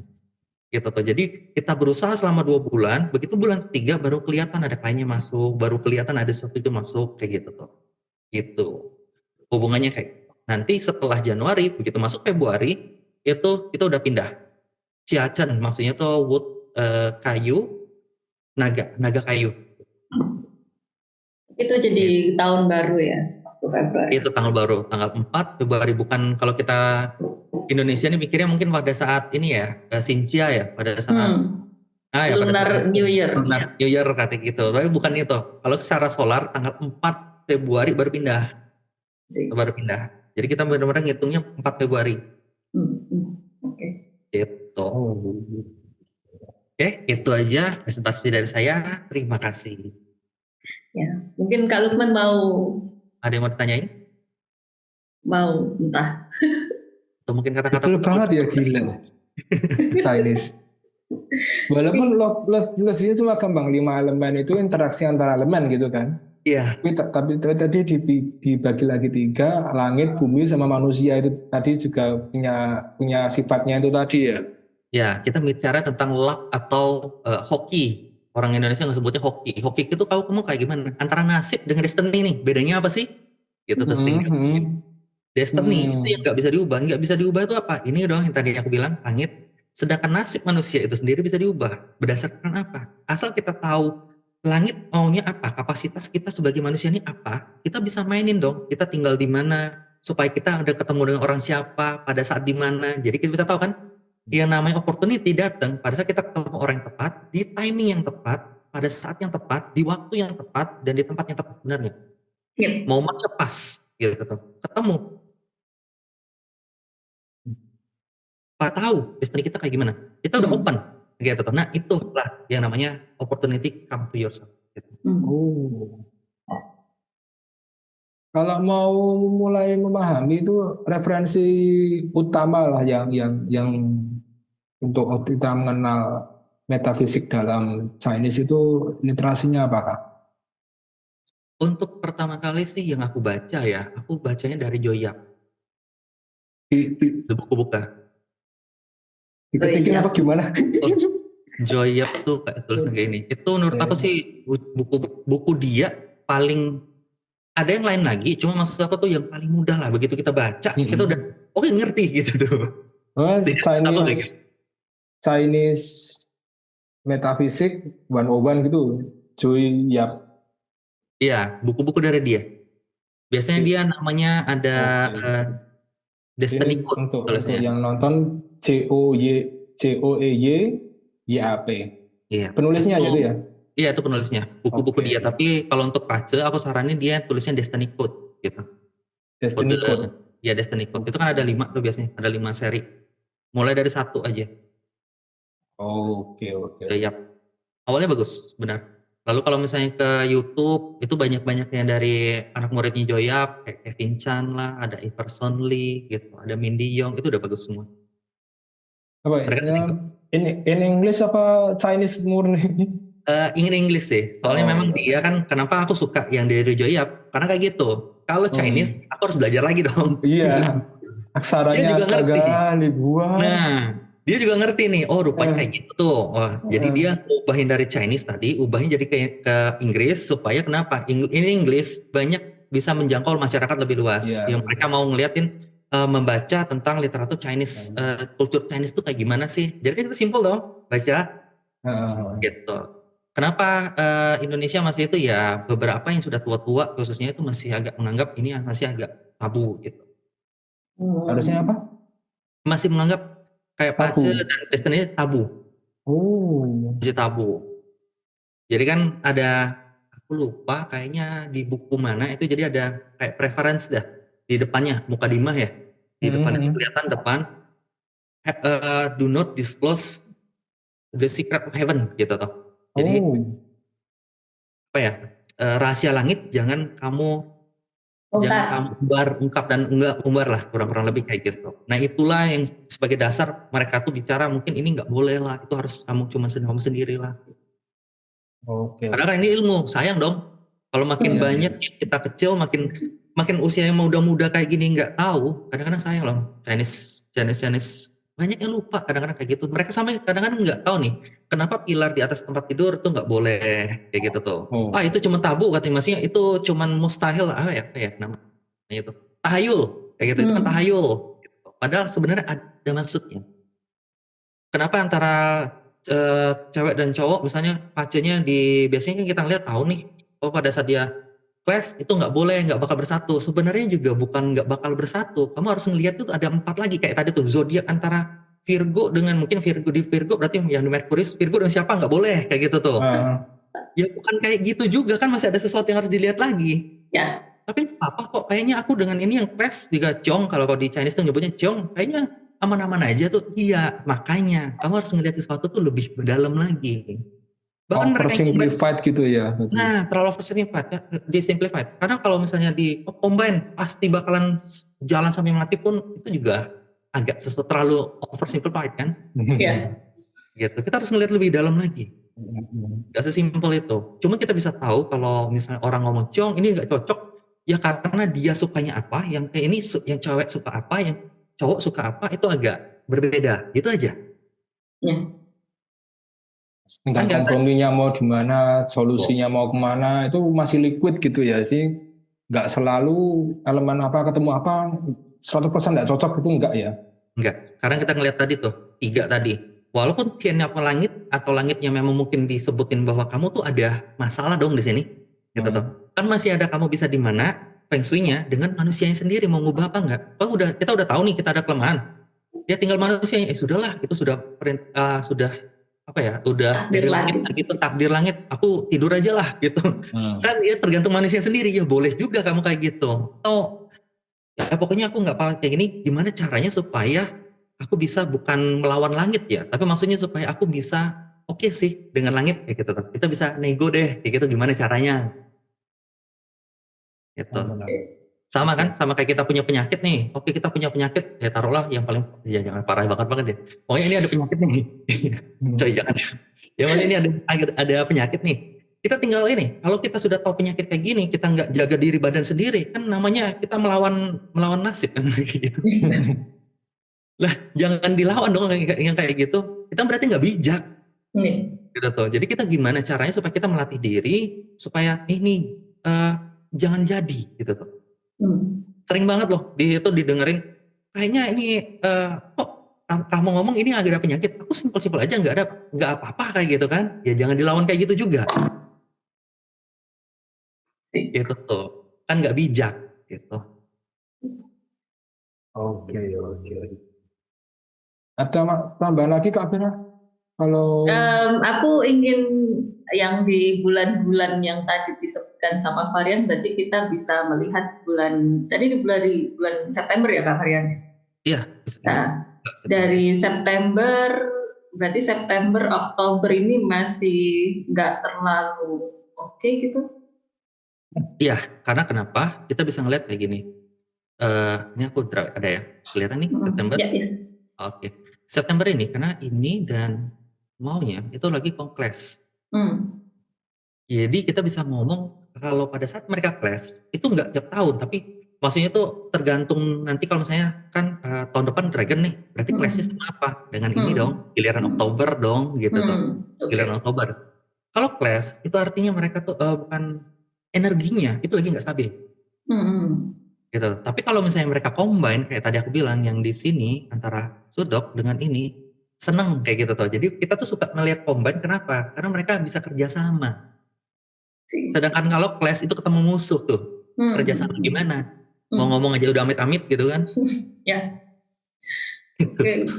Gitu tuh. Jadi kita berusaha selama 2 bulan, begitu bulan ketiga baru kelihatan ada kliennya masuk, baru kelihatan ada sesuatu itu masuk, kayak gitu tuh. Gitu. Hubungannya kayak gitu. Nanti setelah Januari, begitu masuk Februari, itu kita udah pindah. Ciacan, maksudnya tuh wood, kayu, naga kayu. Itu jadi tahun baru ya, Februari. Itu tanggal baru, tanggal 4 Februari. Bukan kalau kita Indonesia nih mikirnya mungkin pada saat ini ya, Xinjia ya, pada saat Lunar New Year. Lunar New Year kata gitu. Tapi bukan itu. Kalau secara solar tanggal 4 Februari baru pindah. Baru pindah. Jadi kita benar-benar ngitungnya 4 Februari. Oke. Gitu. Oke, itu aja presentasi dari saya. Terima kasih. Ya, mungkin Kak Lukman ada yang mau ditanyain? Mau entah. Atau mungkin kata-kata betul banget ya, gila. Chinese. Walaupun lesnya cuma gampang 5 elemen itu interaksi antara elemen gitu kan. Iya. Tapi tadi dibagi lagi 3, langit, bumi sama manusia itu tadi juga punya sifatnya itu tadi ya. Ya, kita bicara tentang luck atau hoki. Orang Indonesia nggak sebutnya hoki. Hoki itu kamu kayak gimana? Antara nasib dengan destiny nih. Bedanya apa sih? Gitu terus Destiny itu yang nggak bisa diubah. Nggak bisa diubah itu apa? Ini dong yang tadi aku bilang, langit. Sedangkan nasib manusia itu sendiri bisa diubah. Berdasarkan apa? Asal kita tahu langit maunya apa, kapasitas kita sebagai manusia ini apa, kita bisa mainin dong. Kita tinggal di mana, supaya kita ada ketemu dengan orang siapa, pada saat di mana. Jadi kita bisa tahu kan, yang namanya opportunity datang pada saat kita ketemu orang yang tepat, di timing yang tepat, pada saat yang tepat, di waktu yang tepat, dan di tempat yang tepat. Benar nggak? Momennya pas, gitu ketemu. Kita tahu destiny kita kayak gimana. Kita udah open, gitu. Nah itulah yang namanya opportunity come to yourself. Gitu. Kalau mau mulai memahami itu referensi utama lah yang untuk kita mengenal metafisik dalam Chinese itu literasinya apakah? Untuk pertama kali sih yang aku baca ya, aku bacanya dari Joy Yap. Di buku-buku. Diketikin apa gimana? Joy Yap tuh tulisnya kayak ini. Itu menurut aku sih buku dia paling, ada yang lain lagi, cuma maksud aku tuh yang paling mudah lah. Begitu kita baca, kita udah oke ngerti gitu tuh. Chinese Metaphysics 101 gitu, Joy Yap. Iya, buku-buku dari dia. Biasanya dia namanya ada Destiny Code. Untuk yang nonton COEYYAP. Iya. Penulisnya aja tuh ya? Iya, itu penulisnya. Buku-buku dia. Tapi kalau untuk Pace, aku saranin dia tulisnya Destiny Code gitu. Destiny Code. Ya, Destiny Code. Itu kan ada 5 tuh biasanya. Ada 5 seri. Mulai dari 1 aja. Oke. Yap. Awalnya bagus, benar. Lalu kalau misalnya ke YouTube itu banyak-banyaknya dari anak muridnya Joyap kayak Kevin Chan lah, ada Iverson Lee gitu, ada Mindy Yong, itu udah bagus semua. Apa Mereka ya, sering in English apa Chinese murni? ingin Inggris sih. Soalnya Oh memang iya. dia kan kenapa aku suka yang dari Joyap karena kayak gitu. Kalau Chinese Hmm. aku harus belajar lagi dong. Iya, Dia aksaranya juga astaga ngerti. dibuat. Nah, dia juga ngerti nih. Oh, rupanya kayak Eh, gitu tuh. Wah, jadi dia eh, ubahin dari Chinese tadi, ubahin jadi ke Inggris supaya kenapa? Ini Inggris banyak bisa menjangkau masyarakat lebih luas. iya. Yang mereka mau ngeliatin membaca tentang literatur Chinese, kultur Chinese tuh kayak gimana sih? Jadi kan itu simple dong, baca Eh, gitu. Kenapa Indonesia masih itu ya beberapa yang sudah tua-tua khususnya itu masih agak menganggap ini masih agak tabu gitu. Harusnya apa? Masih menganggap kayak Tabu. Pace dan Kristen ini tabu, Oh. masih tabu. Jadi kan ada, aku lupa kayaknya di buku mana itu jadi ada kayak preference dah di depannya, mukadimah ya. Di depan itu Mhm. kelihatan depan, do not disclose the secret of heaven gitu toh. Jadi Oh. apa ya, rahasia langit jangan kamu Ungkap. ungkap dan umbar lah kurang-kurang lebih kayak gitu. Nah itulah yang sebagai dasar mereka tuh bicara mungkin ini nggak boleh lah, itu harus kamu sendiri lah. Oke, Karena oke. kan ini ilmu, sayang dong. Kalau makin Iya, banyak iya. yang kita kecil, makin makin usia yang muda-muda kayak gini nggak tahu, kadang-kadang sayang loh. Chinese banyak yang lupa kadang-kadang kayak gitu. Mereka sampai kadang-kadang nggak tahu nih, kenapa pilar di atas tempat tidur tuh nggak boleh kayak gitu tuh. Ah Oh. itu cuma tabu katanya, maksudnya itu cuma mustahil apa ya namanya itu tahayul kayak gitu, itu kan Hmm. tahayul. Gitu. Padahal sebenarnya ada maksudnya. Kenapa antara cewek dan cowok misalnya pacenya biasanya kan kita ngeliat tahu nih, oh pada saat dia clash itu nggak boleh, nggak bakal bersatu. Sebenarnya juga bukan nggak bakal bersatu. Kamu harus ngelihat tuh ada 4 lagi kayak tadi tuh zodiak antara Virgo dengan mungkin Virgo berarti yang di Merkurius Virgo dan siapa nggak boleh kayak gitu tuh. Ah, Ya bukan kayak gitu juga kan, masih ada sesuatu yang harus dilihat lagi. Ya. Tapi apa kok kayaknya aku dengan ini yang clash juga Chong, kalau di Chinese tuh nyebutnya Chong, kayaknya aman-aman aja tuh. Iya, makanya kamu harus ngelihat sesuatu tuh lebih mendalam lagi. Bahkan mereka yang combine, oversimplified gitu ya. Berarti. nah terlalu oversimplified, disimplified. Karena kalau misalnya di combine pasti bakalan jalan sampai mati pun itu juga agak sesuatu terlalu oversimplified kan. Ya. Gitu. Kita harus ngelihat lebih dalam lagi. Gak sesimpel itu. Cuma kita bisa tahu kalau misalnya orang ngomong Chong ini nggak cocok, ya karena dia sukanya apa, yang kayak ini yang cewek suka apa, yang cowok suka apa itu agak berbeda. Gitu aja. Ya. Kan Tinggal nggak kan? komprominya mau di mana, Oh, solusinya mau kemana, itu masih liquid gitu ya sih. Nggak selalu elemen apa ketemu apa 100% nggak cocok itu enggak ya. enggak. Karena kita ngeliat tadi tuh, 3 tadi. Walaupun tiannya apa langit atau langitnya memang mungkin disebutin bahwa kamu tuh ada masalah dong di sini. Gitu tuh. Hmm. Kan masih ada kamu bisa di mana feng shui-nya dengan manusianya sendiri mau ngubah apa enggak. Oh kita udah tahu nih kita ada kelemahan. Ya tinggal manusianya, sudahlah itu sudah apa ya, udah Takdir dari langit langit. lah gitu, takdir langit, aku tidur aja lah gitu. Kan ya tergantung manusia sendiri, ya boleh juga kamu kayak gitu. Atau ya pokoknya aku nggak kayak gini, gimana caranya supaya aku bisa bukan melawan langit ya, tapi maksudnya supaya aku bisa oke sih dengan langit kayak gitu. Kita bisa nego deh kayak gitu, gimana caranya gitu. Oh, benar. Sama Oke. kan, sama kayak kita punya penyakit nih. Oke kita punya penyakit, ya taruhlah yang paling, ya jangan parah banget ya. Pokoknya ini ada penyakit nih. Coy jangan. Yang mana ini ada penyakit nih. Kita tinggal ini, kalau kita sudah tahu penyakit kayak gini, kita nggak jaga diri badan sendiri, kan namanya kita melawan melawan nasib kan kayak gitu. Lah jangan dilawan dong yang kayak gitu. Kita berarti nggak bijak Nih. gitu tuh. Jadi kita gimana caranya supaya kita melatih diri supaya ini jangan jadi gitu tuh. Hmm. Sering banget loh itu didengerin kayaknya ini kok kamu ngomong ini agak ada penyakit. Aku simpel-simpel aja nggak apa-apa kayak gitu kan. Ya jangan dilawan kayak gitu juga gitu tuh. Kan nggak bijak gitu. Oke, oke. Ada tambahan lagi Kak Fira? Kalau Aku ingin yang di bulan-bulan yang tadi disebutkan sama Varian, berarti kita bisa melihat tadi di bulan September ya Kak Varian. Iya, bisa Nah, September ya. dari September berarti September, Oktober ini masih nggak terlalu oke gitu? Iya, karena kenapa? Kita bisa ngeliat kayak gini. Ini aku ada ya, kelihatan nih September. Ya, yes. Oke, September ini karena ini dan maunya itu lagi clash. Jadi kita bisa ngomong kalau pada saat mereka clash itu nggak tiap tahun, tapi maksudnya tuh tergantung nanti kalau misalnya kan tahun depan Dragon nih, berarti clashnya sama apa? Dengan ini dong, giliran Oktober dong, gitu tuh, giliran Oktober. Kalau clash itu artinya mereka tuh bukan energinya itu lagi nggak stabil. Gitu. Tapi kalau misalnya mereka combine kayak tadi aku bilang yang di sini antara Sudok dengan ini seneng kayak gitu tuh. Jadi kita tuh suka melihat combine, kenapa? Karena mereka bisa kerjasama. Sedangkan kalau clash itu ketemu musuh tuh, kerjasama gimana? Mau ngomong aja udah amit-amit gitu kan? Ya. Oke.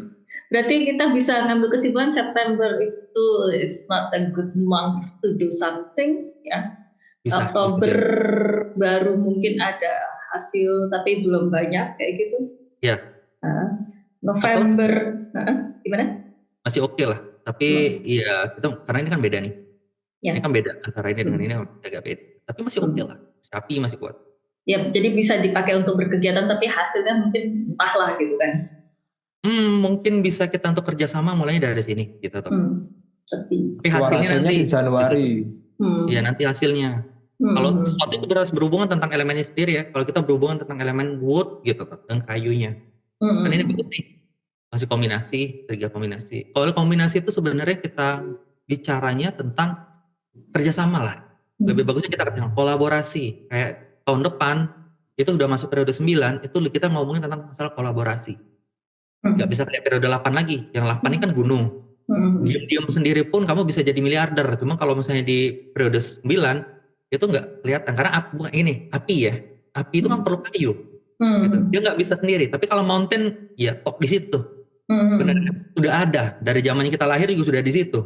Berarti kita bisa ngambil kesimpulan September itu it's not a good month to do something, ya. Bisa, Oktober baru mungkin ada hasil tapi belum banyak kayak gitu. Ya. November, gimana? Masih oke lah. Tapi iya kita karena ini kan beda nih. Ya. Ini kan beda antara ini dengan ini agak beda. Tapi masih oke lah. Sapi masih kuat. Ya, jadi bisa dipakai untuk berkegiatan tapi hasilnya mungkin entahlah gitu kan. Mungkin bisa kita untuk kerjasama mulainya dari sini gitu tuh. Tapi hasilnya nanti di Januari. Iya nanti hasilnya. Kalau sesuatu itu berhubungan tentang elemennya sendiri ya. Kalau kita berhubungan tentang elemen wood gitu tuh, dan kayunya. Kan ini bagus nih. Masih kombinasi, 3 kombinasi. Kalau kombinasi itu sebenarnya kita bicaranya tentang kerjasama lah. Lebih bagusnya kita kerjasama kolaborasi. Kayak tahun depan itu udah masuk periode 9, itu kita ngomongin tentang masalah kolaborasi. Gak bisa kayak periode 8 lagi. Yang 8 ini kan gunung. Diam-diam sendiri pun kamu bisa jadi miliarder. Cuma kalau misalnya di periode 9 itu nggak kelihatan karena api ya. Api itu kan perlu kayu. Gitu. Dia nggak bisa sendiri. Tapi kalau mountain ya top di situ. Benar, udah ada dari zamannya kita lahir juga sudah di situ.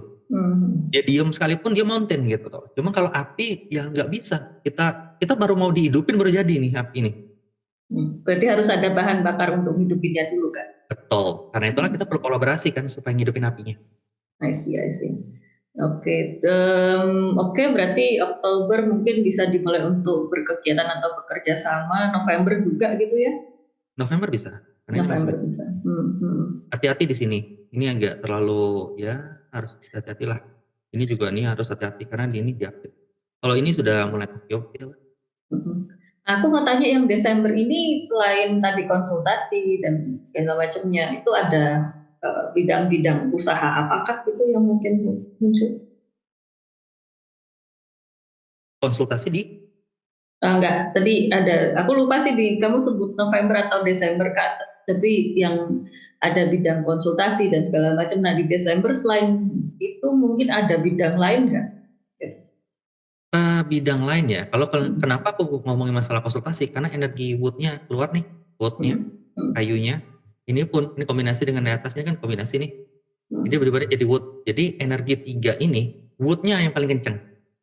Dia diem sekalipun dia mountain gitu. Cuma kalau api ya nggak bisa. Kita baru mau dihidupin baru jadi nih api ini. Berarti harus ada bahan bakar untuk hidupinnya dulu kan? Betul. Karena itulah kita perlu kolaborasi kan supaya ngidupin apinya. I see. Oke, berarti Oktober mungkin bisa dimulai untuk berkegiatan atau bekerja sama. November juga gitu ya? November bisa. November bisa. Hati-hati di sini. Ini agak terlalu ya harus hati-hati lah. Ini juga nih harus hati-hati karena ini diapit. Kalau ini sudah mulai oke lah. Aku mau tanya yang Desember ini selain tadi konsultasi dan segala macamnya itu ada bidang-bidang usaha apakah itu yang mungkin muncul? Konsultasi di? Enggak, tadi ada, aku lupa sih kamu sebut November atau Desember Kak, tapi yang ada bidang konsultasi dan segala macam. Nah di Desember selain itu mungkin ada bidang lain nggak? Bidang lain ya, kalau kenapa aku ngomongin masalah konsultasi, karena energi woodnya keluar nih, woodnya, kayunya, ini kombinasi dengan di atasnya kan kombinasi nih, ini benar-benar jadi wood, jadi energi 3 ini, woodnya yang paling kenceng,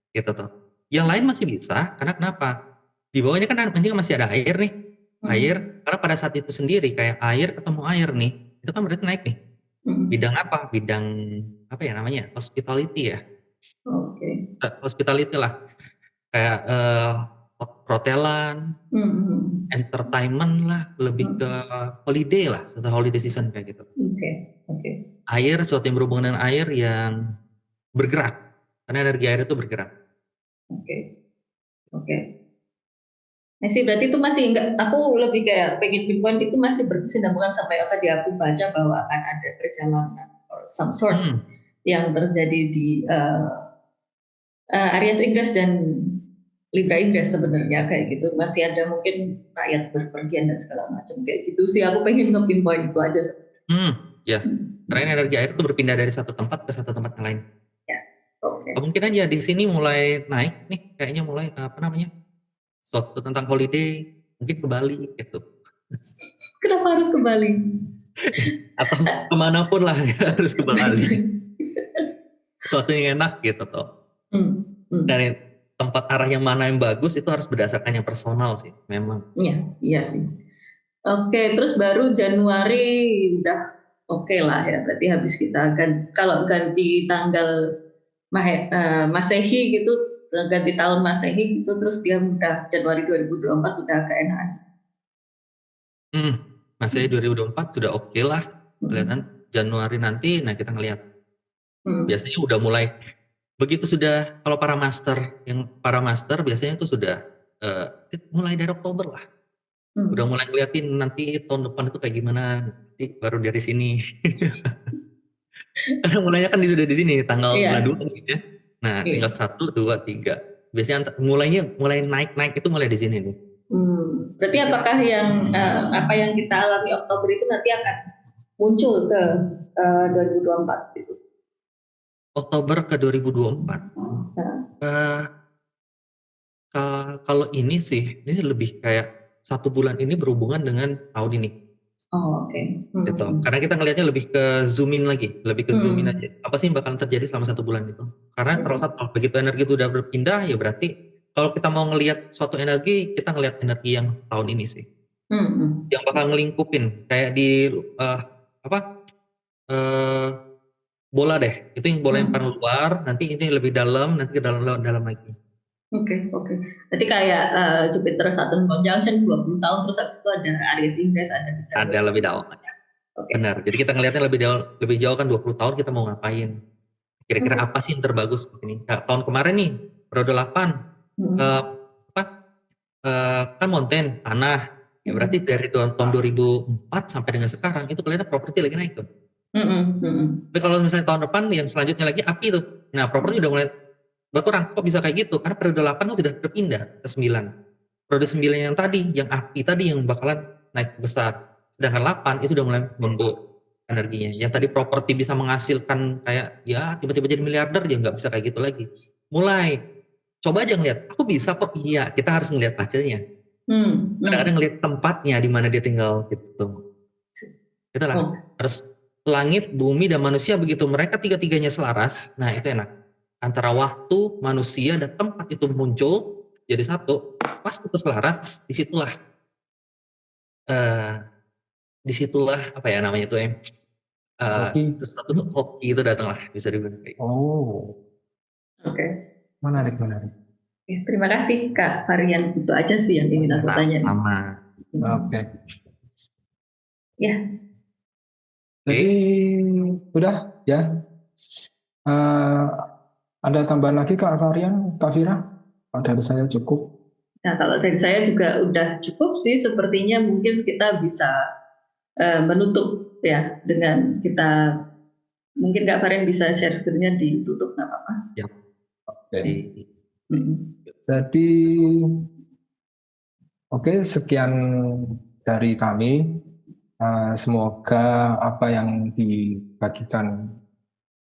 gitu tuh. Yang lain masih bisa, karena kenapa? Di bawah ini kan nanti masih ada air nih, air, karena pada saat itu sendiri, kayak air ketemu air nih, itu kan berarti naik nih. Bidang apa? Bidang, apa ya namanya? Hospitality ya? Oke. Hospitality lah. Kayak hotelan, entertainment lah, lebih ke holiday lah, setelah holiday season kayak gitu. Oke. Air, sesuatu yang berhubungan dengan air yang bergerak, karena energi air itu bergerak. Oke. Nah sih berarti itu masih enggak, aku lebih kayak pengen pinpoint itu masih berkesinambungan sampai tadi aku baca bahwa akan ada perjalanan or some sort yang terjadi di Aries Inggris dan Libra Inggris sebenarnya kayak gitu, masih ada mungkin rakyat berpergian dan segala macam kayak gitu sih, aku pengen nge-pinpoint itu aja. Ya, karena energi air itu berpindah dari satu tempat ke satu tempat yang lain. Ya, oke. Kemungkinan ya di sini mulai naik nih, kayaknya mulai suatu tentang holiday, mungkin ke Bali gitu. Kenapa harus ke Bali? Atau kemanapun lah harus ke Bali. Suatu yang enak gitu toh. Dari tempat arah yang mana yang bagus itu harus berdasarkan yang personal sih, memang. Iya sih. Oke, terus baru Januari udah oke lah ya. Berarti habis kita kalau ganti tanggal Masehi gitu, ganti tahun Masehi gitu, terus dia udah Januari 2024 udah agak enakan. Masih 2024 sudah oke lah. Kelihatan Januari nanti, nah kita ngelihat biasanya udah mulai begitu sudah, kalau para master biasanya itu sudah mulai dari Oktober lah. Udah mulai ngeliatin nanti tahun depan itu kayak gimana, nanti baru dari sini. Karena mulainya kan sudah di sini tanggal 2 gitu ya. Nah, tinggal 1, 2, 3. Biasanya mulai naik itu mulai di sini nih. Berarti apakah apa yang kita alami Oktober itu nanti akan muncul ke 2024 gitu? Oktober ke 2024. Kalau ini sih, ini lebih kayak 1 bulan ini berhubungan dengan tahun ini. Oh, oke. Gitu. Karena kita ngelihatnya lebih ke zoom in lagi, lebih ke zoom in aja. Apa sih yang bakalan terjadi selama 1 bulan itu? Karena kalau begitu energi itu udah berpindah, ya berarti kalau kita mau ngelihat suatu energi, kita ngelihat energi yang tahun ini sih. Yang bakal ngelingkupin kayak di bola deh. Itu yang bola yang paling luar, nanti ini lebih dalam, nanti ke dalam lagi. Oke. Jadi kayak Jupiter Saturn conjunction 20 tahun, terus habis itu ada Aries Ingress, ada lebih dalam. Okay. Benar. Jadi kita ngelihatnya lebih jauh kan 20 tahun kita mau ngapain? Kira-kira apa sih yang terbagus ini? Tahun kemarin nih, periode 8 kan mountain, tanah. Ya berarti dari tahun 2004 sampai dengan sekarang itu kelihatan properti lagi naik tuh. Tapi kalau misalnya tahun depan yang selanjutnya lagi api tuh. Nah, properti udah mulai berkurang. Kok bisa kayak gitu? Karena periode 8 itu udah berpindah ke 9. Periode 9 yang tadi, yang api tadi yang bakalan naik besar. Sedangkan 8 itu udah mulai membentuk energinya. Yang tadi properti bisa menghasilkan kayak ya tiba-tiba jadi miliarder, ya nggak bisa kayak gitu lagi. Mulai coba aja ngeliat, aku bisa kok. Iya, kita harus ngeliat hasilnya. Kadang-kadang ngeliat tempatnya di mana dia tinggal gitu. Itulah harus langit, bumi, dan manusia begitu mereka tiga-tiganya selaras. Nah itu enak. Antara waktu, manusia, dan tempat itu muncul jadi satu. Pas itu selaras, disitulah apa ya namanya itu satu tuh hoki itu datanglah, bisa dibilang kayak. Oke. Menarik. Terima kasih Kak Varian, itu aja sih yang ingin aku tanya. Sama. Oke. Ya. Jadi udah ya. Ada tambahan lagi Kak Varian, Kak Vira? Dari saya cukup. Nah, kalau dari saya juga udah cukup sih. Sepertinya mungkin kita bisa menutup ya dengan kita, mungkin Kak Varian bisa share screen-nya ditutup, nggak apa-apa. Ya. Oke. Jadi sekian dari kami. Semoga apa yang dibagikan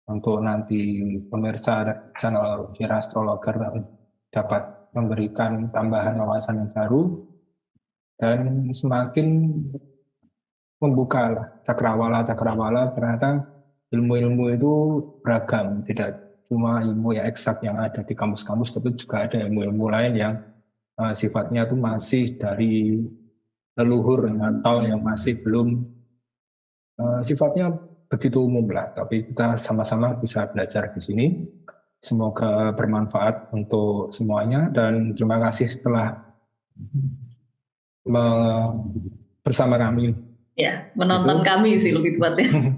untuk nanti pemirsa channel Vira Astrologer dapat memberikan tambahan wawasan yang baru dan semakin membuka cakrawala. Ternyata ilmu-ilmu itu beragam, tidak cuma ilmu yang eksak yang ada di kamus-kamus, tapi juga ada ilmu-ilmu lain yang sifatnya itu masih dari leluhur atau yang masih belum sifatnya begitu umum lah, tapi kita sama-sama bisa belajar di sini. Semoga bermanfaat untuk semuanya dan terima kasih telah bersama kami. Ya, menonton kami sih lebih tepatnya.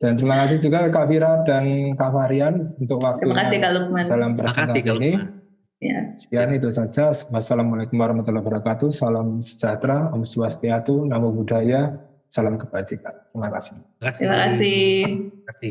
Dan terima kasih juga Kak Vira dan Kak Varian untuk waktunya dalam presentasi ini. Ya. Sekian itu saja. Wassalamualaikum warahmatullahi wabarakatuh. Salam sejahtera, Om Swastiastu, Namo Buddhaya, salam kebajikan. Terima kasih. Terima kasih.